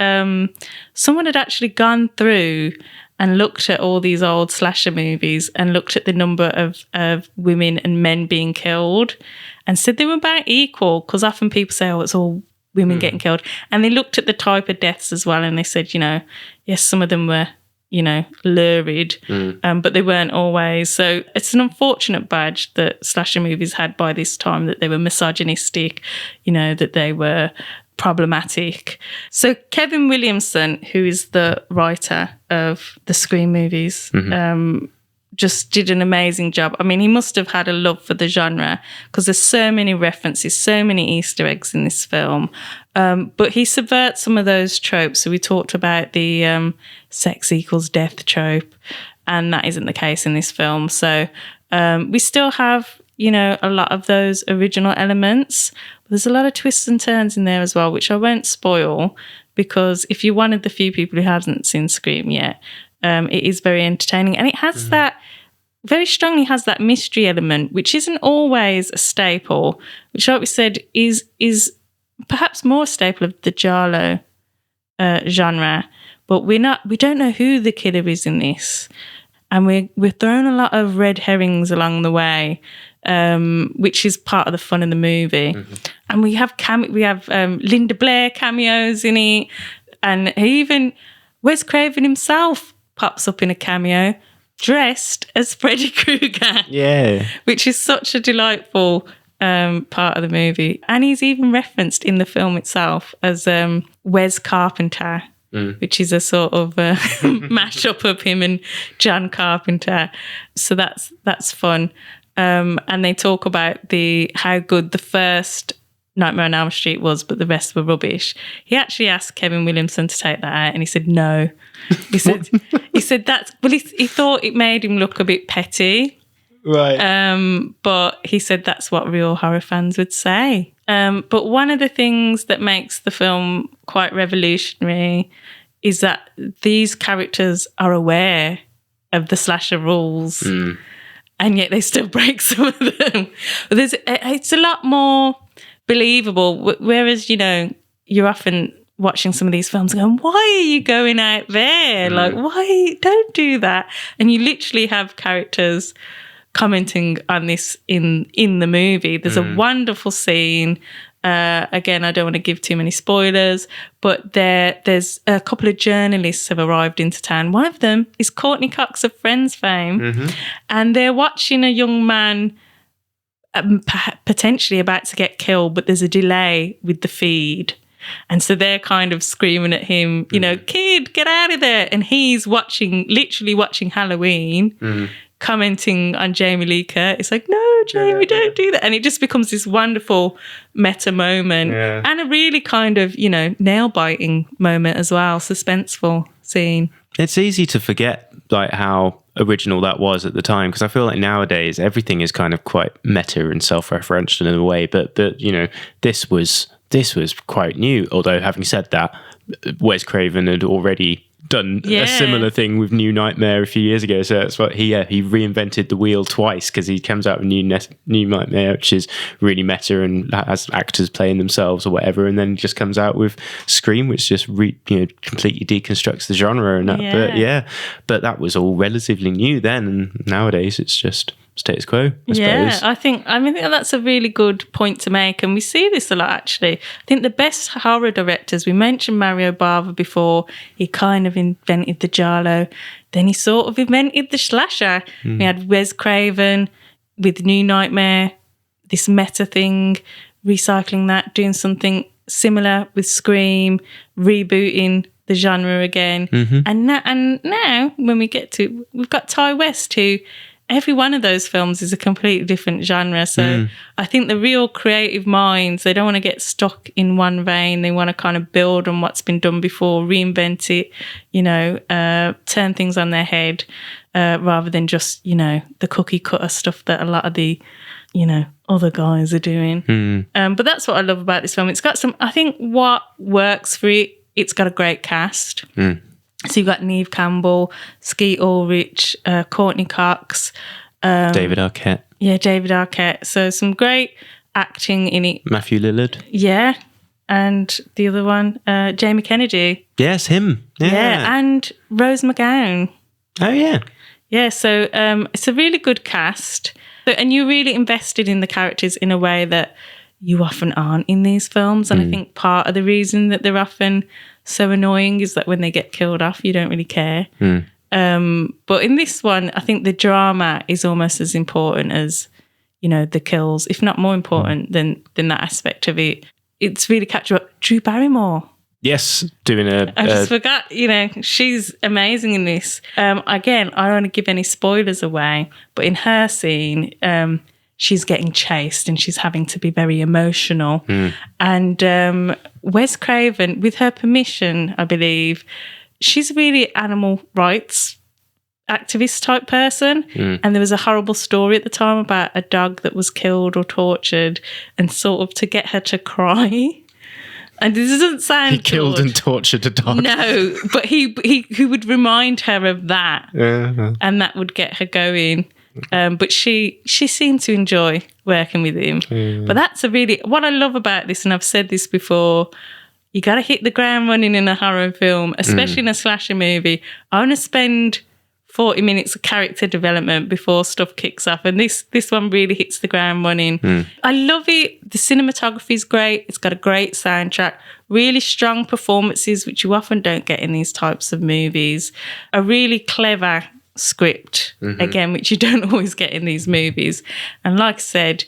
someone had actually gone through and looked at all these old slasher movies and looked at the number of women and men being killed and said they were about equal, because often people say, oh, it's all women getting killed. And they looked at the type of deaths as well, and they said, yes, some of them were, lurid, but they weren't always. So it's an unfortunate badge that slasher movies had by this time, that they were misogynistic, that they were problematic. So Kevin Williamson, who is the writer of the Scream movies, just did an amazing job. I mean, he must have had a love for the genre, because there's so many references, so many Easter eggs in this film. But he subverts some of those tropes. So we talked about the sex equals death trope, and that isn't the case in this film. So we still have, a lot of those original elements. There's a lot of twists and turns in there as well, which I won't spoil, because if you're one of the few people who hasn't seen Scream yet, it is very entertaining. And it has very strongly has that mystery element, which isn't always a staple, which, like we said, is perhaps more a staple of the Giallo genre. But we don't know who the killer is in this. And we're throwing a lot of red herrings along the way, which is part of the fun of the movie. And we have Linda Blair cameos in it, and even Wes Craven himself pops up in a cameo dressed as Freddy Krueger. Yeah, which is such a delightful part of the movie. And he's even referenced in the film itself as Wes Carpenter. Which is a sort of mashup of him and John Carpenter. So that's fun. And they talk about how good the first Nightmare on Elm Street was, but the rest were rubbish. He actually asked Kevin Williamson to take that out, and he said no. He said he thought it made him look a bit petty. Right. But he said that's what real horror fans would say. But one of the things that makes the film quite revolutionary is that these characters are aware of the slasher rules, and yet they still break some of them. It's a lot more believable, whereas, you're often watching some of these films going, why are you going out there? Like, why? Don't do that. And you literally have characters commenting on this in the movie. There's a wonderful scene Again, I don't want to give too many spoilers, but there's a couple of journalists have arrived into town. One of them is Courtney Cox of Friends fame, and they're watching a young man potentially about to get killed, but there's a delay with the feed. And so they're kind of screaming at him, you know, kid, get out of there. And he's literally watching Halloween, commenting on Jamie Lee Curtis. Like, no, Jamie, don't do that. And it just becomes this wonderful meta moment and a really kind of, you know, nail-biting moment as well, suspenseful scene. It's easy to forget like how original that was at the time, because I feel like nowadays everything is kind of quite meta and self-referential in a way, but you know, this was quite new. Although having said that, Wes Craven had already done a similar thing with New Nightmare a few years ago. So that's what he reinvented the wheel twice, because he comes out with New Nightmare, which is really meta and has actors playing themselves or whatever, and then just comes out with Scream, which just completely deconstructs the genre and that. But that was all relatively new then, and nowadays it's just status quo, I suppose. I think that's a really good point to make, and we see this a lot actually. I think the best horror directors, we mentioned Mario Bava before, he kind of invented the giallo, then he sort of invented the slasher. We had Wes Craven with New Nightmare, this meta thing, recycling that, doing something similar with Scream, rebooting the genre again. And now when we've got Ty West, who every one of those films is a completely different genre. So I think the real creative minds, they don't want to get stuck in one vein. They want to kind of build on what's been done before, reinvent it, you know, turn things on their head, rather than just, you know, the cookie cutter stuff that a lot of the, you know, other guys are doing. But that's what I love about this film. It's got I think what works for it, it's got a great cast. So you've got Neve Campbell, Skeet Ulrich, Courtney Cox. David Arquette. Yeah, David Arquette. So some great acting in it. Matthew Lillard. Yeah. And the other one, Jamie Kennedy. Yes, him. Yeah. And Rose McGowan. Oh, yeah. Yeah, so it's a really good cast. And you're really invested in the characters in a way that you often aren't in these films. And I think part of the reason that they're often so annoying is that when they get killed off, you don't really care. But in this one, I think the drama is almost as important as, you know, the kills, if not more important than that aspect of it. It's really captured. Drew Barrymore. Yes, doing I just forgot, you know, she's amazing in this. Again, I don't want to give any spoilers away, but in her scene, she's getting chased and she's having to be very emotional. And Wes Craven, with her permission, I believe, she's really animal rights activist type person. And there was a horrible story at the time about a dog that was killed or tortured, and sort of to get her to cry. And this doesn't sound He killed good. and tortured a dog. No, but he would remind her of that. And that would get her going. But she seemed to enjoy working with him. But that's what I love about this, and I've said this before, you got to hit the ground running in a horror film, especially in a slasher movie. I want to spend 40 minutes of character development before stuff kicks off, and this one really hits the ground running. I love it. The cinematography is great. It's got a great soundtrack, really strong performances, which you often don't get in these types of movies, a really clever script, again, which you don't always get in these movies. And like I said,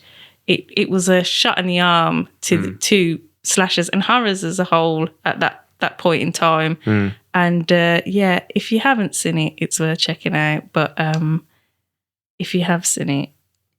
it was a shot in the arm to slashers and horrors as a whole at that point in time. And if you haven't seen it, it's worth checking out. But if you have seen it,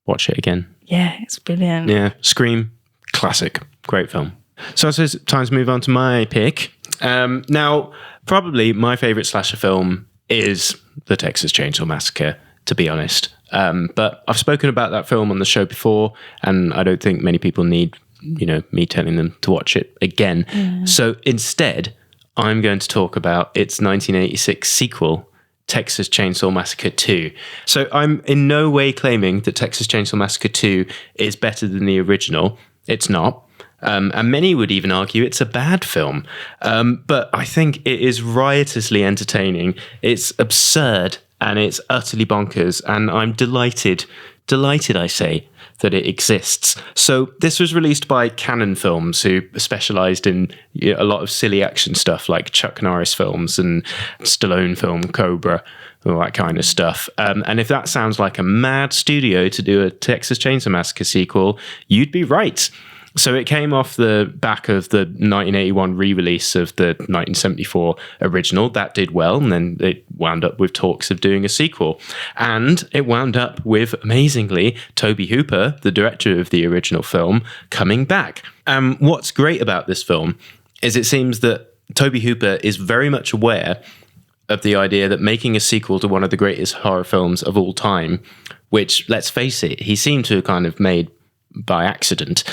watch it again. Yeah, it's brilliant. Yeah, Scream, classic, great film. So I suppose it's time to move on to my pick. Now, probably my favourite slasher film is The Texas Chainsaw Massacre, to be honest. But I've spoken about that film on the show before, and I don't think many people need, me telling them to watch it again. So instead, I'm going to talk about its 1986 sequel, Texas Chainsaw Massacre 2. So I'm in no way claiming that Texas Chainsaw Massacre 2 is better than the original. It's not. And many would even argue it's a bad film. But I think it is riotously entertaining. It's absurd and it's utterly bonkers. And I'm delighted delighted, I say, that it exists. So this was released by Cannon Films, who specialised in a lot of silly action stuff like Chuck Norris films and Stallone film Cobra, all that kind of stuff. And if that sounds like a mad studio to do a Texas Chainsaw Massacre sequel, you'd be right. So it came off the back of the 1981 re-release of the 1974 original. That did well, and then it wound up with talks of doing a sequel. And it wound up with, amazingly, Tobe Hooper, the director of the original film, coming back. What's great about this film is it seems that Tobe Hooper is very much aware of the idea that making a sequel to one of the greatest horror films of all time, which, let's face it, he seemed to have kind of made by accident,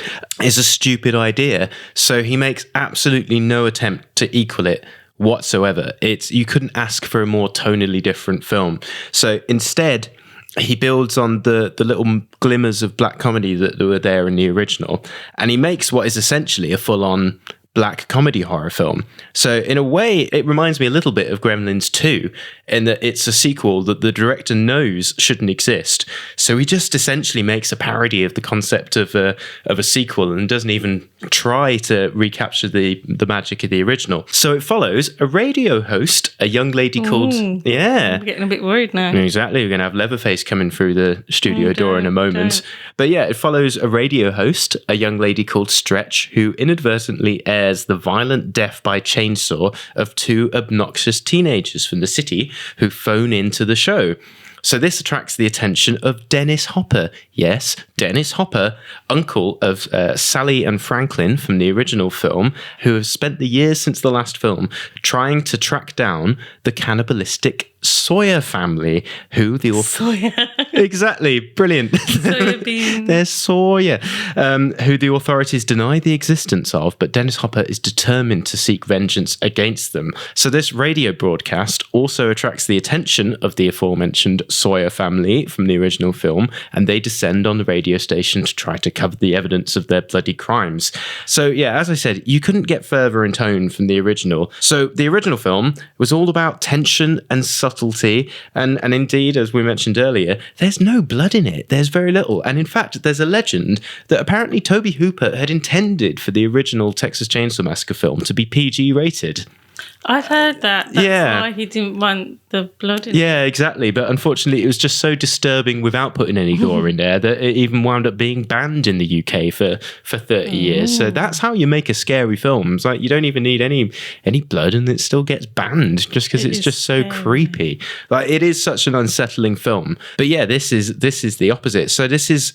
is a stupid idea. So he makes absolutely no attempt to equal it whatsoever. You couldn't ask for a more tonally different film. So instead, he builds on the little glimmers of black comedy that were there in the original, and he makes what is essentially a full-on black comedy horror film. So in a way, it reminds me a little bit of Gremlins 2 in that it's a sequel that the director knows shouldn't exist. So he just essentially makes a parody of the concept of a sequel and doesn't even try to recapture the magic of the original. So it follows a radio host, a young lady called... Yeah. I'm getting a bit worried now. Exactly. We're going to have Leatherface coming through the studio door in a moment. Don't. But yeah, it follows a radio host, a young lady called Stretch, who inadvertently airs the violent death by chainsaw of two obnoxious teenagers from the city who phone into the show. So this attracts the attention of Dennis Hopper. Yes, Dennis Hopper, uncle of Sally and Franklin from the original film, who have spent the years since the last film trying to track down the cannibalistic Sawyer family, who the Sawyer. Exactly, brilliant. Sawyer beans. They're Sawyer, who the authorities deny the existence of, but Dennis Hopper is determined to seek vengeance against them. So this radio broadcast also attracts the attention of the aforementioned Sawyer family from the original film, and they descend on the radio station to try to cover the evidence of their bloody crimes. So yeah, as I said, you couldn't get further in tone from the original. So the original film was all about tension and subtlety, and indeed, as we mentioned earlier, there's no blood in it. There's very little. And in fact, there's a legend that apparently Tobe Hooper had intended for the original Texas Chainsaw Massacre film to be PG rated. I've heard that. That's why he didn't want the blood in it. Yeah, exactly. But unfortunately, it was just so disturbing without putting any gore in there that it even wound up being banned in the UK for 30 years. So that's how you make a scary film. It's like you don't even need any blood and it still gets banned just because it's just so creepy. Like it is such an unsettling film. But yeah, this is the opposite. So this is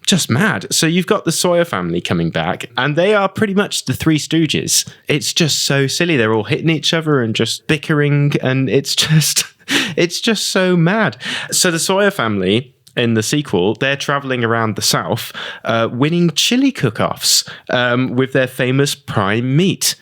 just mad. So you've got the Sawyer family coming back and they are pretty much the Three Stooges. It's just so silly. They're all hitting each other and just bickering, and it's just so mad. So the Sawyer family in the sequel, they're traveling around the South, winning chili cook-offs with their famous prime meat.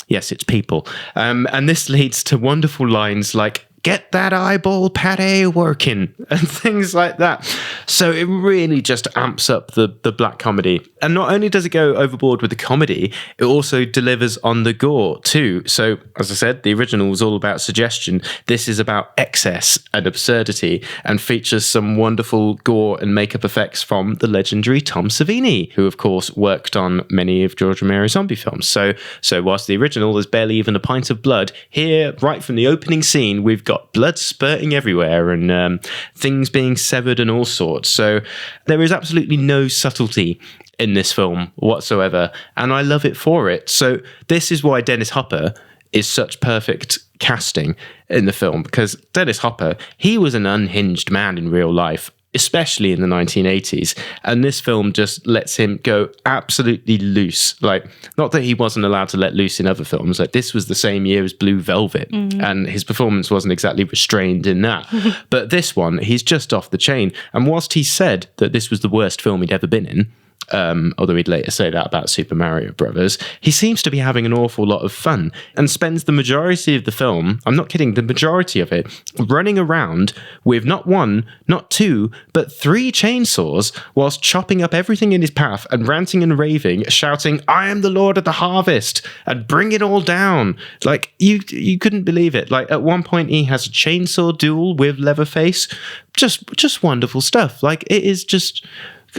Yes, it's people. And this leads to wonderful lines like, "Get that eyeball pate working," and things like that. So it really just amps up the black comedy. And not only does it go overboard with the comedy, it also delivers on the gore too. So, as I said, the original was all about suggestion. This is about excess and absurdity and features some wonderful gore and makeup effects from the legendary Tom Savini, who, of course, worked on many of George Romero's zombie films. So whilst the original, there's barely even a pint of blood, here, right from the opening scene, we've got blood spurting everywhere and things being severed and all sorts. So there is absolutely no subtlety in this film whatsoever, and I love it for it. So this is why Dennis Hopper is such perfect casting in the film, because Dennis Hopper, he was an unhinged man in real life, especially in the 1980s. And this film just lets him go absolutely loose. Like, not that he wasn't allowed to let loose in other films. Like, this was the same year as Blue Velvet, and his performance wasn't exactly restrained in that. But this one, he's just off the chain. And whilst he said that this was the worst film he'd ever been in, although he'd later say that about Super Mario Brothers. He seems to be having an awful lot of fun and spends the majority of the film, I'm not kidding, the majority of it, running around with not one, not two, but 3 chainsaws whilst chopping up everything in his path and ranting and raving, shouting, "I am the Lord of the Harvest," and bring it all down. Like, you couldn't believe it. Like, at one point he has a chainsaw duel with Leatherface. Just wonderful stuff. Like, it is just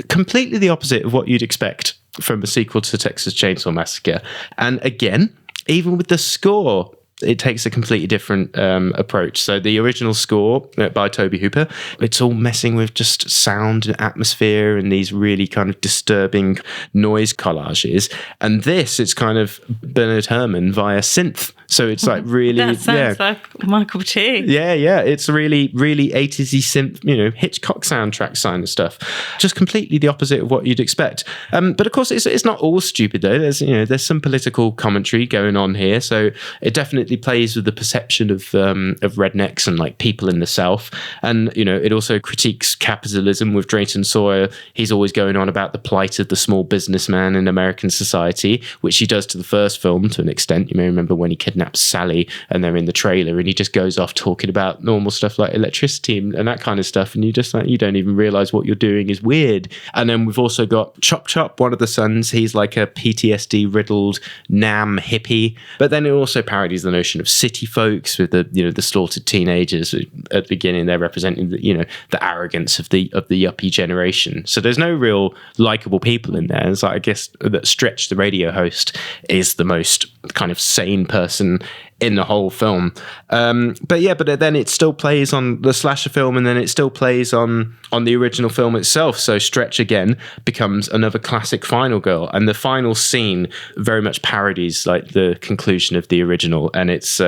completely the opposite of what you'd expect from a sequel to Texas Chainsaw Massacre. And again, even with the score, it takes a completely different approach. So the original score by Tobe Hooper, it's all messing with just sound and atmosphere and these really kind of disturbing noise collages. And this, it's kind of Bernard Herrmann via synth. So it's like really... That sounds like my cup of tea. Yeah. It's really, really 80s-y synth, Hitchcock soundtrack kind of stuff. Just completely the opposite of what you'd expect. But of course, it's not all stupid though. There's some political commentary going on here. So it definitely plays with the perception of rednecks and like people in the South. And, it also critiques capitalism with Drayton Sawyer. He's always going on about the plight of the small businessman in American society, which he does to the first film to an extent. You may remember when he kidnaps Sally and they're in the trailer and he just goes off talking about normal stuff like electricity and that kind of stuff, and you just like, you don't even realize what you're doing is weird. And then we've also got Chop Chop, one of the sons. He's like a PTSD riddled Nam hippie, but then it also parodies the notion of city folks with the slaughtered teenagers. At the beginning they're representing the arrogance of the yuppie generation. So there's no real likable people in there. It's like, I guess that Stretch, the radio host, is the most kind of sane person in the whole film. But then it still plays on the slasher film, and then it still plays on the original film itself. So Stretch again becomes another classic final girl, and the final scene very much parodies like the conclusion of the original, and it's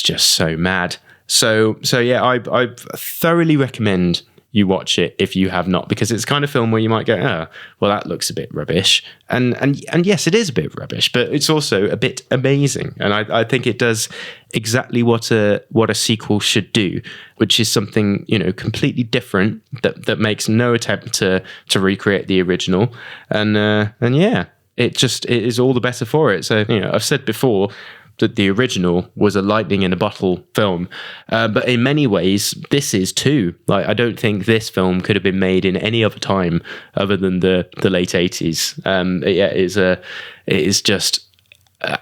just so mad. So yeah, I thoroughly recommend you watch it if you have not, because it's the kind of film where you might go, oh, well, that looks a bit rubbish. And yes, it is a bit rubbish, but it's also a bit amazing. And I think it does exactly what a sequel should do, which is something, completely different that makes no attempt to recreate the original. And yeah, it is all the better for it. So, I've said before that the original was a lightning in a bottle film, but in many ways this is too. Like, I don't think this film could have been made in any other time other than the late 80s. It is just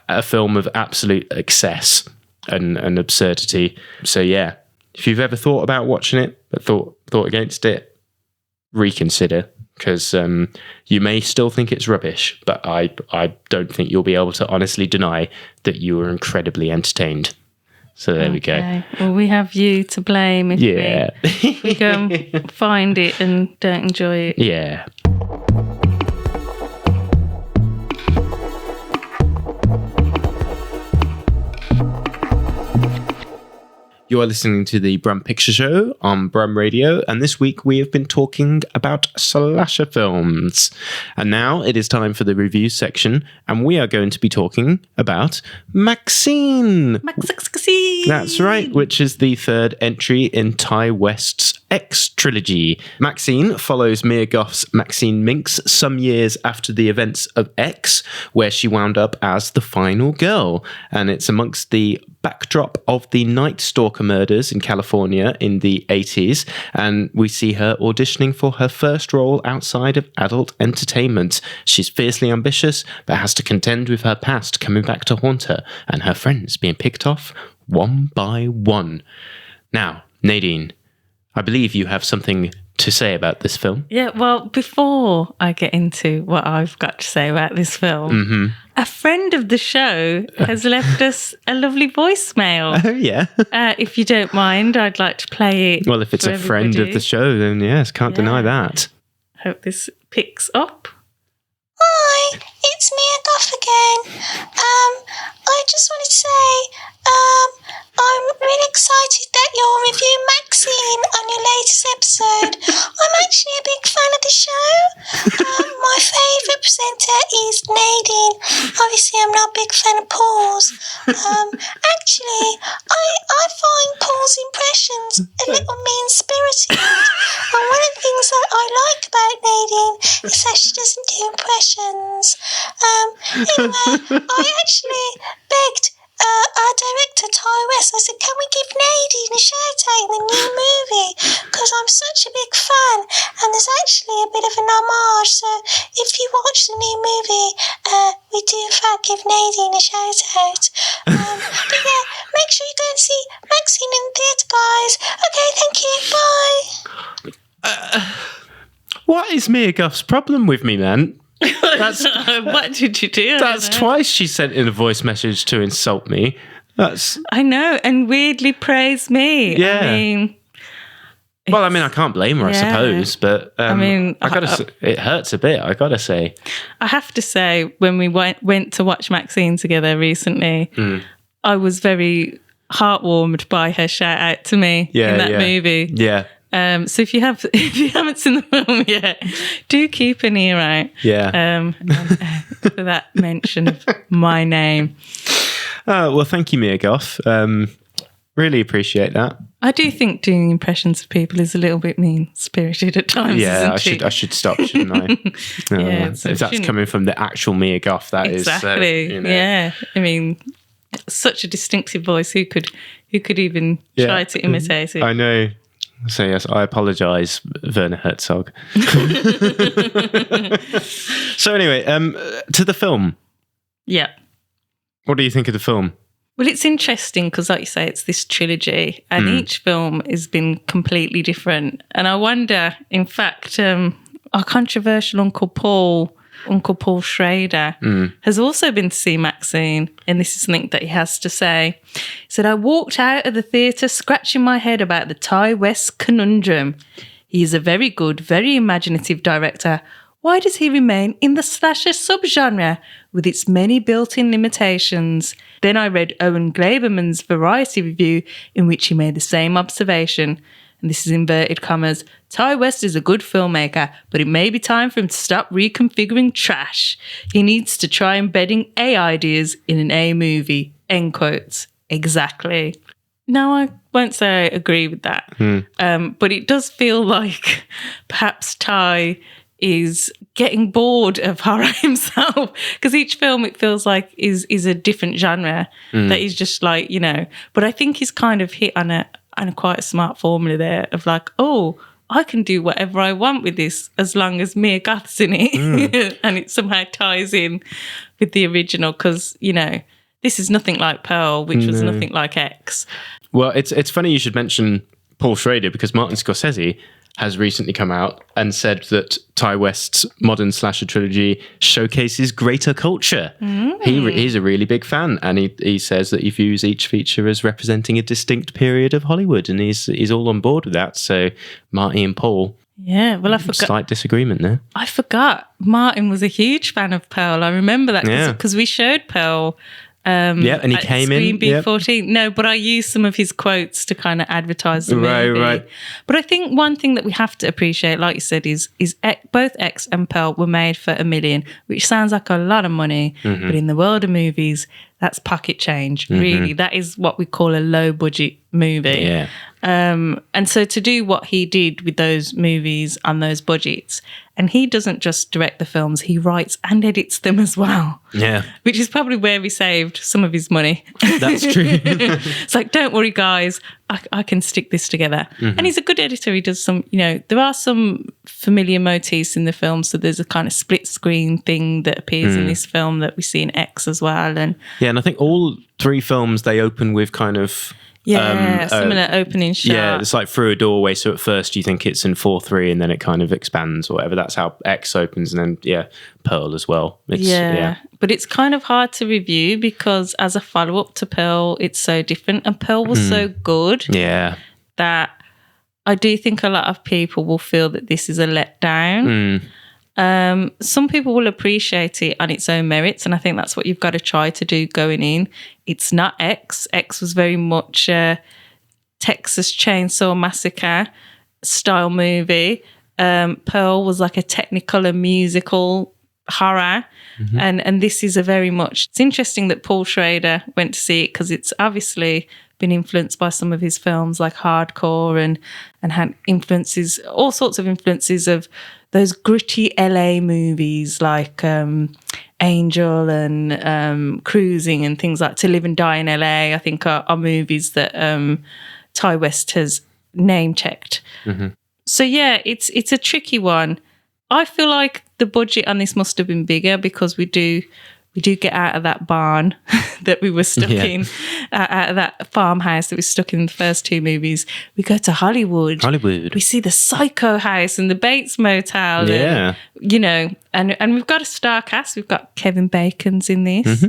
a film of absolute excess and absurdity. So yeah, if you've ever thought about watching it but thought against it, reconsider. Because you may still think it's rubbish, but I don't think you'll be able to honestly deny that you were incredibly entertained. So there we go. Well, we have you to blame if we go and find it and don't enjoy it. Yeah. You are listening to the Brum Picture Show on Brum Radio, and this week we have been talking about slasher films. And now it is time for the review section, and we are going to be talking about MaxXxine. MaxXxine! That's right, which is the third entry in Ty West's X trilogy. MaxXxine follows Mia Goth's Maxine Minx some years after the events of X, where she wound up as the final girl. And it's amongst the backdrop of the Night Stalker murders in California in the 80s, and we see her auditioning for her first role outside of adult entertainment. She's fiercely ambitious, but has to contend with her past coming back to haunt her, and her friends being picked off one by one. Now, Nadine, I believe you have something to say about this film. Yeah, well, before I get into what I've got to say about this film, a friend of the show has left us a lovely voicemail. Oh, yeah. If you don't mind, I'd like to play it. Well, if it's a friend of the show, then yes, can't deny that. Hope this picks up. Hi, it's Mia Goth again. I just wanted to say, I'm really excited that you'll review MaxXxine on your latest episode. I'm actually a big fan of the show. My favourite presenter is Nadine. Obviously, I'm not a big fan of Paul's. Actually, I find Paul's impressions a little mean-spirited. And one of the things that I like about Nadine is that she doesn't do impressions. Anyway, I actually begged our director, Ty West, I said, can we give Nadine a shout-out in the new movie? Because I'm such a big fan, and there's actually a bit of an homage, so if you watch the new movie, we do in fact give Nadine a shout-out. But yeah, make sure you go and see MaxXxine in the theatre, guys. Okay, thank you, bye. What is Mia Goth's problem with me, man? What did you do? That's twice she sent in a voice message to insult me. I know, and weirdly praise me. Yeah. I I can't blame her, I suppose, but it hurts a bit, I gotta say. I have to say, when we went to watch MaxXxine together recently, I was very heartwarmed by her shout out to me in that movie. Yeah. So if you haven't seen the film yet, do keep an ear out. Yeah. For that mention of my name. Well, thank you, Mia Goth. Really appreciate that. I do think doing impressions of people is a little bit mean-spirited at times. Yeah, isn't it? I should stop, shouldn't I? If that's coming from the actual Mia Goth, that exactly. is. Yeah. I mean, such a distinctive voice. Who could even try to imitate it? I know. So yes, I apologise, Werner Herzog. So anyway, to the film. Yeah. What do you think of the film? Well, it's interesting because, like you say, it's this trilogy, and each film has been completely different. And I wonder, in fact, our controversial Uncle Paul Schrader, has also been to see MaxXxine, and this is something that he has to say. He said, I walked out of the theatre scratching my head about the Ty West conundrum. He is a very good, very imaginative director. Why does he remain in the slasher subgenre with its many built-in limitations? Then I read Owen Gleiberman's Variety review in which he made the same observation. And this is inverted commas, Ty West is a good filmmaker, but it may be time for him to stop reconfiguring trash. He needs to try embedding A ideas in an A movie. End quotes. Exactly. No, I won't say I agree with that. But it does feel like perhaps Ty is getting bored of horror himself, because each film, it feels like, is a different genre that is just like, but I think he's kind of hit on a quite a smart formula there of like, oh, I can do whatever I want with this as long as Mia Goth's in it. And it somehow ties in with the original because, this is nothing like Pearl, which was nothing like X. Well, it's funny you should mention Paul Schrader, because Martin Scorsese has recently come out and said that Ty West's modern slasher trilogy showcases greater culture. He's a really big fan, and he says that he views each feature as representing a distinct period of Hollywood, and he's all on board with that. So Marty and Paul, yeah, well, I forgot. Slight disagreement there. I forgot. Martin was a huge fan of Pearl. I remember that because we showed Pearl. And he came in. B14. No, but I used some of his quotes to kind of advertise the movie. Right. But I think one thing that we have to appreciate, like you said, is both X and Pearl were made for $1 million, which sounds like a lot of money, but in the world of movies, that's pocket change. Really, that is what we call a low budget movie. Yeah. And so to do what he did with those movies on those budgets, and he doesn't just direct the films, he writes and edits them as well. Yeah. Which is probably where he saved some of his money. That's true. It's like, don't worry, guys, I can stick this together. And he's a good editor. He does some, there are some familiar motifs in the film. So there's a kind of split screen thing that appears in this film that we see in X as well. And I think all three films, they open with kind of... similar opening shot. Yeah, it's like through a doorway. So at first you think it's in 4:3 and then it kind of expands or whatever. That's how X opens, and then Pearl as well. But it's kind of hard to review because as a follow-up to Pearl, it's so different. And Pearl was so good that I do think a lot of people will feel that this is a letdown. Some people will appreciate it on its own merits, and I think that's what you've got to try to do going in. It's not X. X was very much a Texas Chainsaw Massacre style movie. Pearl was like a technical and musical horror. And this is a very much, it's interesting that Paul Schrader went to see it because it's obviously been influenced by some of his films like Hardcore and had influences, all sorts of influences of those gritty LA movies like Angel and Cruising and things like To Live and Die in LA, I think are movies that Ty West has name checked. So yeah, it's a tricky one. I feel like the budget on this must have been bigger because we do get out of that barn that we were stuck in, out of that farmhouse that we were stuck in the first two movies. We go to Hollywood. We see the Psycho House and the Bates Motel. Yeah. And we've got a star cast. We've got Kevin Bacon's in this,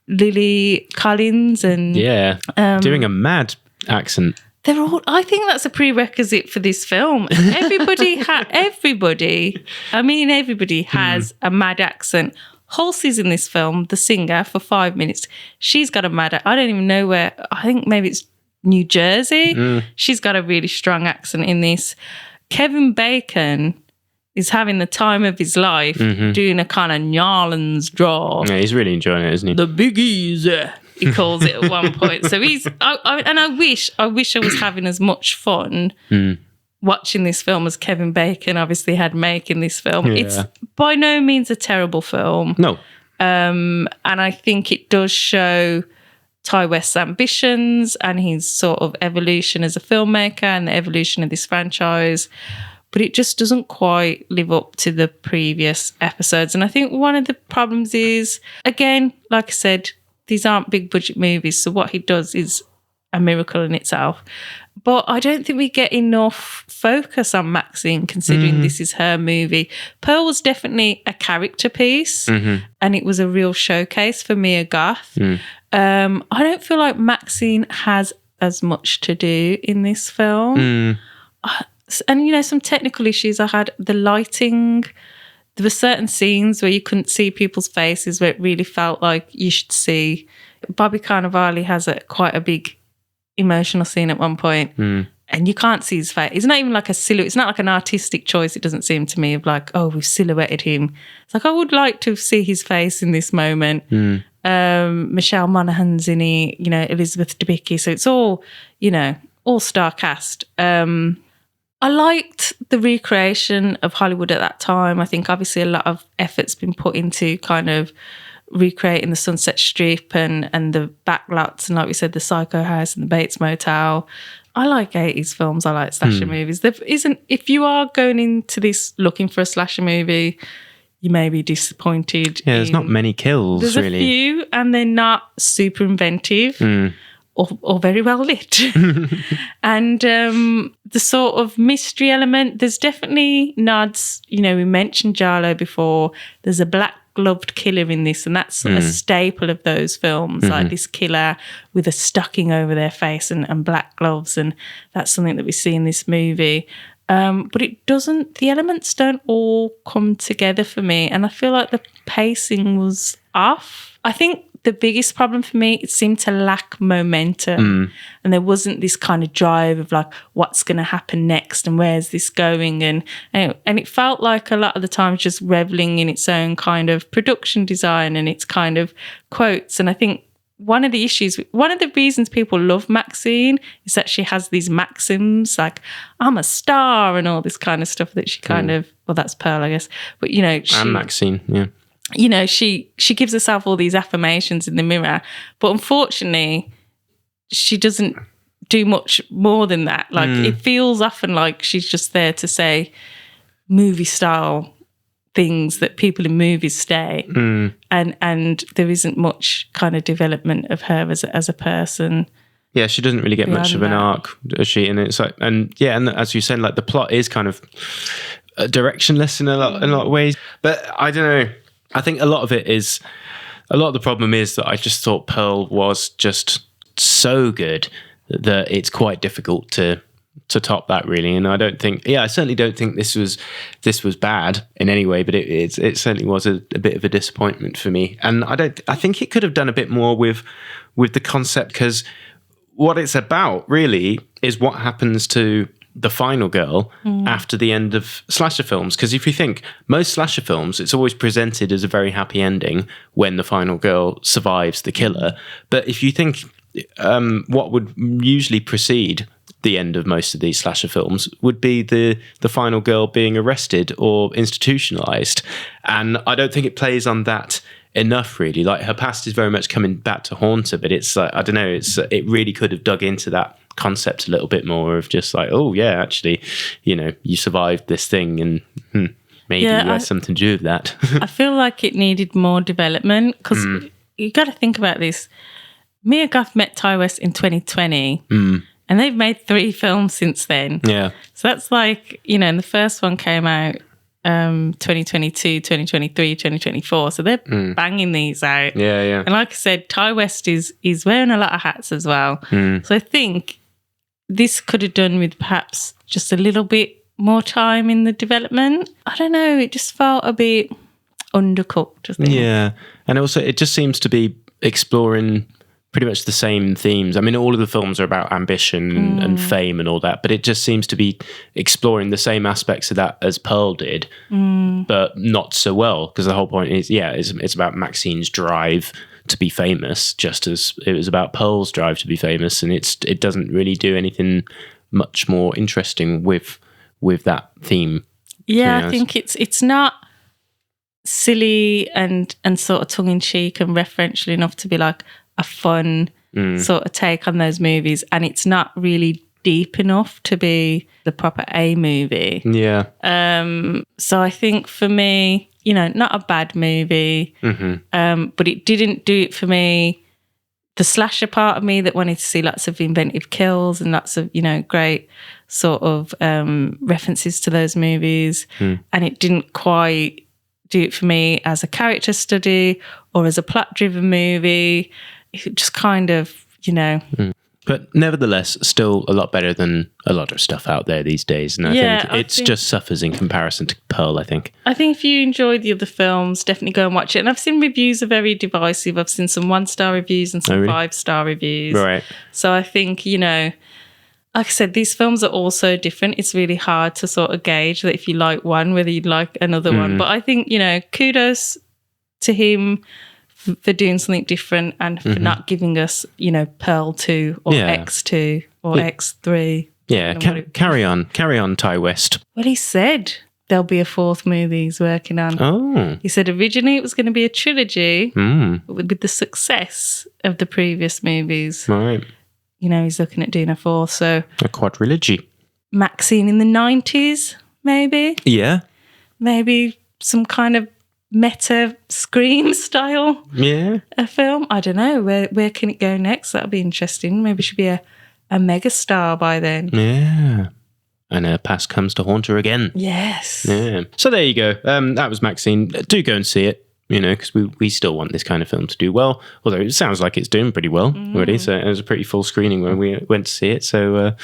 Lily Collins and... Yeah, doing a mad accent. They're all. I think that's a prerequisite for this film. Everybody has a mad accent. Halsey's in this film, the singer, for 5 minutes. She's got a mad accent. I don't even know where. I think maybe it's New Jersey. She's got a really strong accent in this. Kevin Bacon is having the time of his life doing a kind of Nyarlands drawl. Yeah, he's really enjoying it, isn't he? The biggies. He calls it at one point. So I wish I was having as much fun watching this film as Kevin Bacon obviously had making this film. Yeah. It's by no means a terrible film. No. And I think it does show Ty West's ambitions and his sort of evolution as a filmmaker and the evolution of this franchise. But it just doesn't quite live up to the previous episodes. And I think one of the problems is, again, like I said, these aren't big budget movies, so what he does is a miracle in itself. But I don't think we get enough focus on MaxXxine considering this is her movie. Pearl was definitely a character piece and it was a real showcase for Mia Goth. I don't feel like MaxXxine has as much to do in this film. And, some technical issues I had. The lighting... There were certain scenes where you couldn't see people's faces where it really felt like you should see. Bobby Cannavale has quite a big emotional scene at one point and you can't see his face. It's not even like a silhouette. It's not like an artistic choice, it doesn't seem to me, of like, oh, we've silhouetted him. It's like, I would like to see his face in this moment. Michelle Monaghan's in it, Elizabeth Debicki. So it's all, all-star cast. I liked the recreation of Hollywood at that time. I think obviously a lot of effort's been put into kind of recreating the Sunset Strip and the backlots and, like we said, the Psycho House and the Bates Motel. I like 80s films. I like slasher movies. If you are going into this looking for a slasher movie, you may be disappointed. Yeah, there's not many kills, there's really. There's a few and they're not super inventive. Or very well lit. And the sort of mystery element, there's definitely nods. We mentioned Jarlo before. There's a black-gloved killer in this, and that's a staple of those films, like this killer with a stocking over their face and black gloves, and that's something that we see in this movie. But the elements don't all come together for me, and I feel like the pacing was off. I think the biggest problem for me, it seemed to lack momentum and there wasn't this kind of drive of like, what's going to happen next and where's this going? And it felt like a lot of the time just reveling in its own kind of production design and its kind of quotes. And I think one of the reasons people love MaxXxine is that she has these maxims like, I'm a star and all this kind of stuff that she kind of, well, that's Pearl, I guess. But, and MaxXxine, yeah. She gives herself all these affirmations in the mirror, but unfortunately, she doesn't do much more than that. Like it feels often like she's just there to say movie style things that people in movies say, and there isn't much kind of development of her as a person. Yeah, she doesn't really get much of an arc, does she? And it's like, and as you said, like the plot is kind of directionless in a lot of ways. But I don't know. I think a lot of the problem is that I just thought Pearl was just so good that it's quite difficult to top that, really. And I certainly don't think this was bad in any way, but it certainly was a bit of a disappointment for me. And I think it could have done a bit more with the concept, because what it's about really is what happens to the final girl after the end of slasher films. Because if you think, most slasher films, it's always presented as a very happy ending when the final girl survives the killer. But if you think what would usually precede the end of most of these slasher films would be the final girl being arrested or institutionalized. And I don't think it plays on that enough, really. Like, her past is very much coming back to haunt her, but it's I don't know, it really could have dug into that concept a little bit more of just like, oh yeah, actually, you know, you survived this thing and maybe you had something to do with that. I feel like it needed more development because you got to think about this. Mia Goth met Ty West in 2020 and they've made 3 films since then. Yeah. So that's like, you know, and the first one came out 2022, 2023, 2024. So they're banging these out. Yeah, yeah. And like I said, Ty West is wearing a lot of hats as well. So I think this could have done with perhaps just a little bit more time in the development. I don't know. It just felt a bit undercooked, I think. Yeah. And also, it just seems to be exploring pretty much the same themes. I mean, all of the films are about ambition and fame and all that, but it just seems to be exploring the same aspects of that as Pearl did, but not so well, because the whole point is, it's about Maxine's drive to be famous, just as it was about Pearl's drive to be famous, and it doesn't really do anything much more interesting with that theme. Yeah, I think it's not silly and sort of tongue-in-cheek and referential enough to be like a fun sort of take on those movies, and it's not really deep enough to be the proper A movie. Yeah. So I think for me, you know, not a bad movie, but it didn't do it for me. The slasher part of me that wanted to see lots of inventive kills and lots of, you know, great sort of references to those movies, and it didn't quite do it for me as a character study or as a plot-driven movie. It just kind of, you know. But nevertheless, still a lot better than a lot of stuff out there these days. And I think it just suffers in comparison to Pearl, I think. I think if you enjoy the other films, definitely go and watch it. And I've seen reviews are very divisive. I've seen some 1-star reviews and some 5-star reviews. Right. So I think, you know, like I said, these films are all so different. It's really hard to sort of gauge that if you like one, whether you'd like another one. But I think, you know, kudos to him for doing something different and for not giving us, you know, Pearl 2 or X2 or X3. Yeah, carry on, Ty West. Well, he said there'll be a 4th movie he's working on. Oh. He said originally it was going to be a trilogy with the success of the previous movies. Right. You know, he's looking at doing a 4th. So a quadrilogy. MaxXxine in the 90s, maybe? Yeah. Maybe some kind of meta Scream style a film. I don't know. Where can it go next? That'll be interesting. Maybe she should be a mega star by then. Yeah. And her past comes to haunt her again. Yes. Yeah. So there you go. That was MaxXxine. Do go and see it, you know, because we still want this kind of film to do well. Although it sounds like it's doing pretty well already. So it was a pretty full screening when we went to see it. So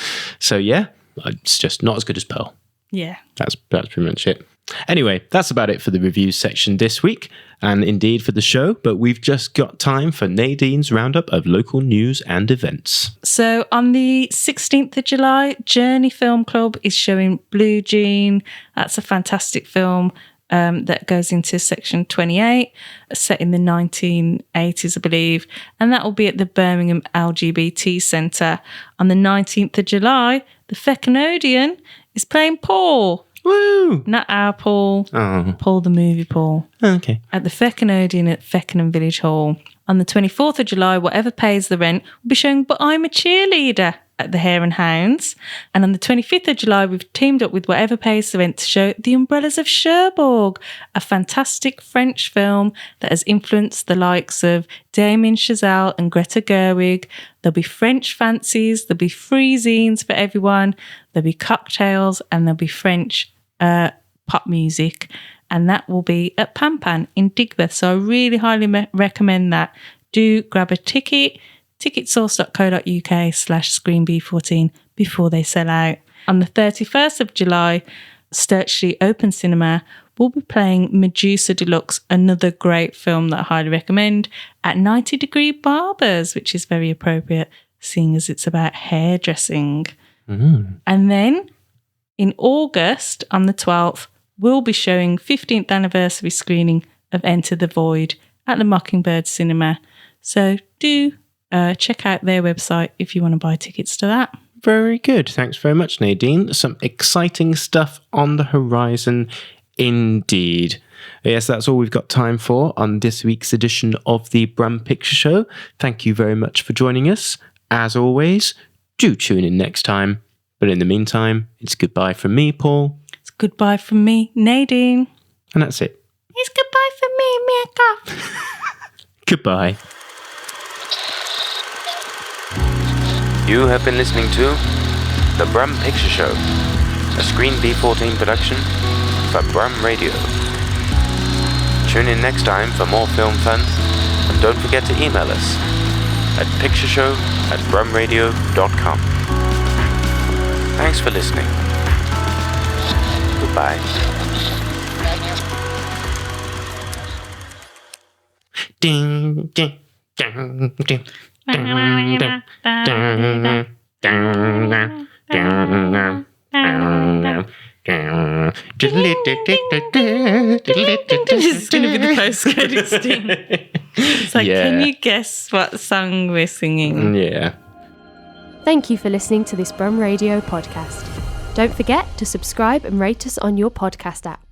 yeah, it's just not as good as Pearl. Yeah. That's pretty much it. Anyway, that's about it for the reviews section this week, and indeed for the show, but we've just got time for Nadine's roundup of local news and events. So on the 16th of July, Journey Film Club is showing Blue Jean. That's a fantastic film that goes into section 28, set in the 1980s, I believe, and that will be at the Birmingham LGBT Centre. On the 19th of July, the Feckenodian is playing Paul. Woo! Not our Paul. Oh. Paul the movie Paul. Okay. At the Feckenodian at Feckenham Village Hall. On the 24th of July, Whatever Pays the Rent will be showing But I'm a Cheerleader at the Hare and Hounds. And on the 25th of July, we've teamed up with Whatever Pays the Rent to show The Umbrellas of Cherbourg, a fantastic French film that has influenced the likes of Damien Chazelle and Greta Gerwig. There'll be French fancies, there'll be free zines for everyone, there'll be cocktails, and there'll be French pop music, and that will be at Pan in Digbeth. So I really highly recommend that. Do grab a ticket, ticketsource.co.uk/ScreenB14 before they sell out. On the 31st of July, Sturchley Open Cinema will be playing Medusa Deluxe, another great film that I highly recommend, at 90 Degree Barbers, which is very appropriate, seeing as it's about hairdressing. And then In August, on the 12th, we'll be showing 15th anniversary screening of Enter the Void at the Mockingbird Cinema. So do check out their website if you want to buy tickets to that. Very good. Thanks very much, Nadine. Some exciting stuff on the horizon indeed. Yes, that's all we've got time for on this week's edition of the Brum Picture Show. Thank you very much for joining us. As always, do tune in next time. But in the meantime, it's goodbye from me, Paul. It's goodbye from me, Nadine. And that's it. It's goodbye from me, Mika. Goodbye. You have been listening to The Brum Picture Show, a Screen B14 production for Brum Radio. Tune in next time for more film fun, and don't forget to email us at pictureshow@brumradio.com. Thanks for listening. Goodbye. Ding, ding, ding, ding. This is going to be the post-credit sting. It's like, Yeah. Can you guess what song we're singing? Yeah. Thank you for listening to this Brum Radio podcast. Don't forget to subscribe and rate us on your podcast app.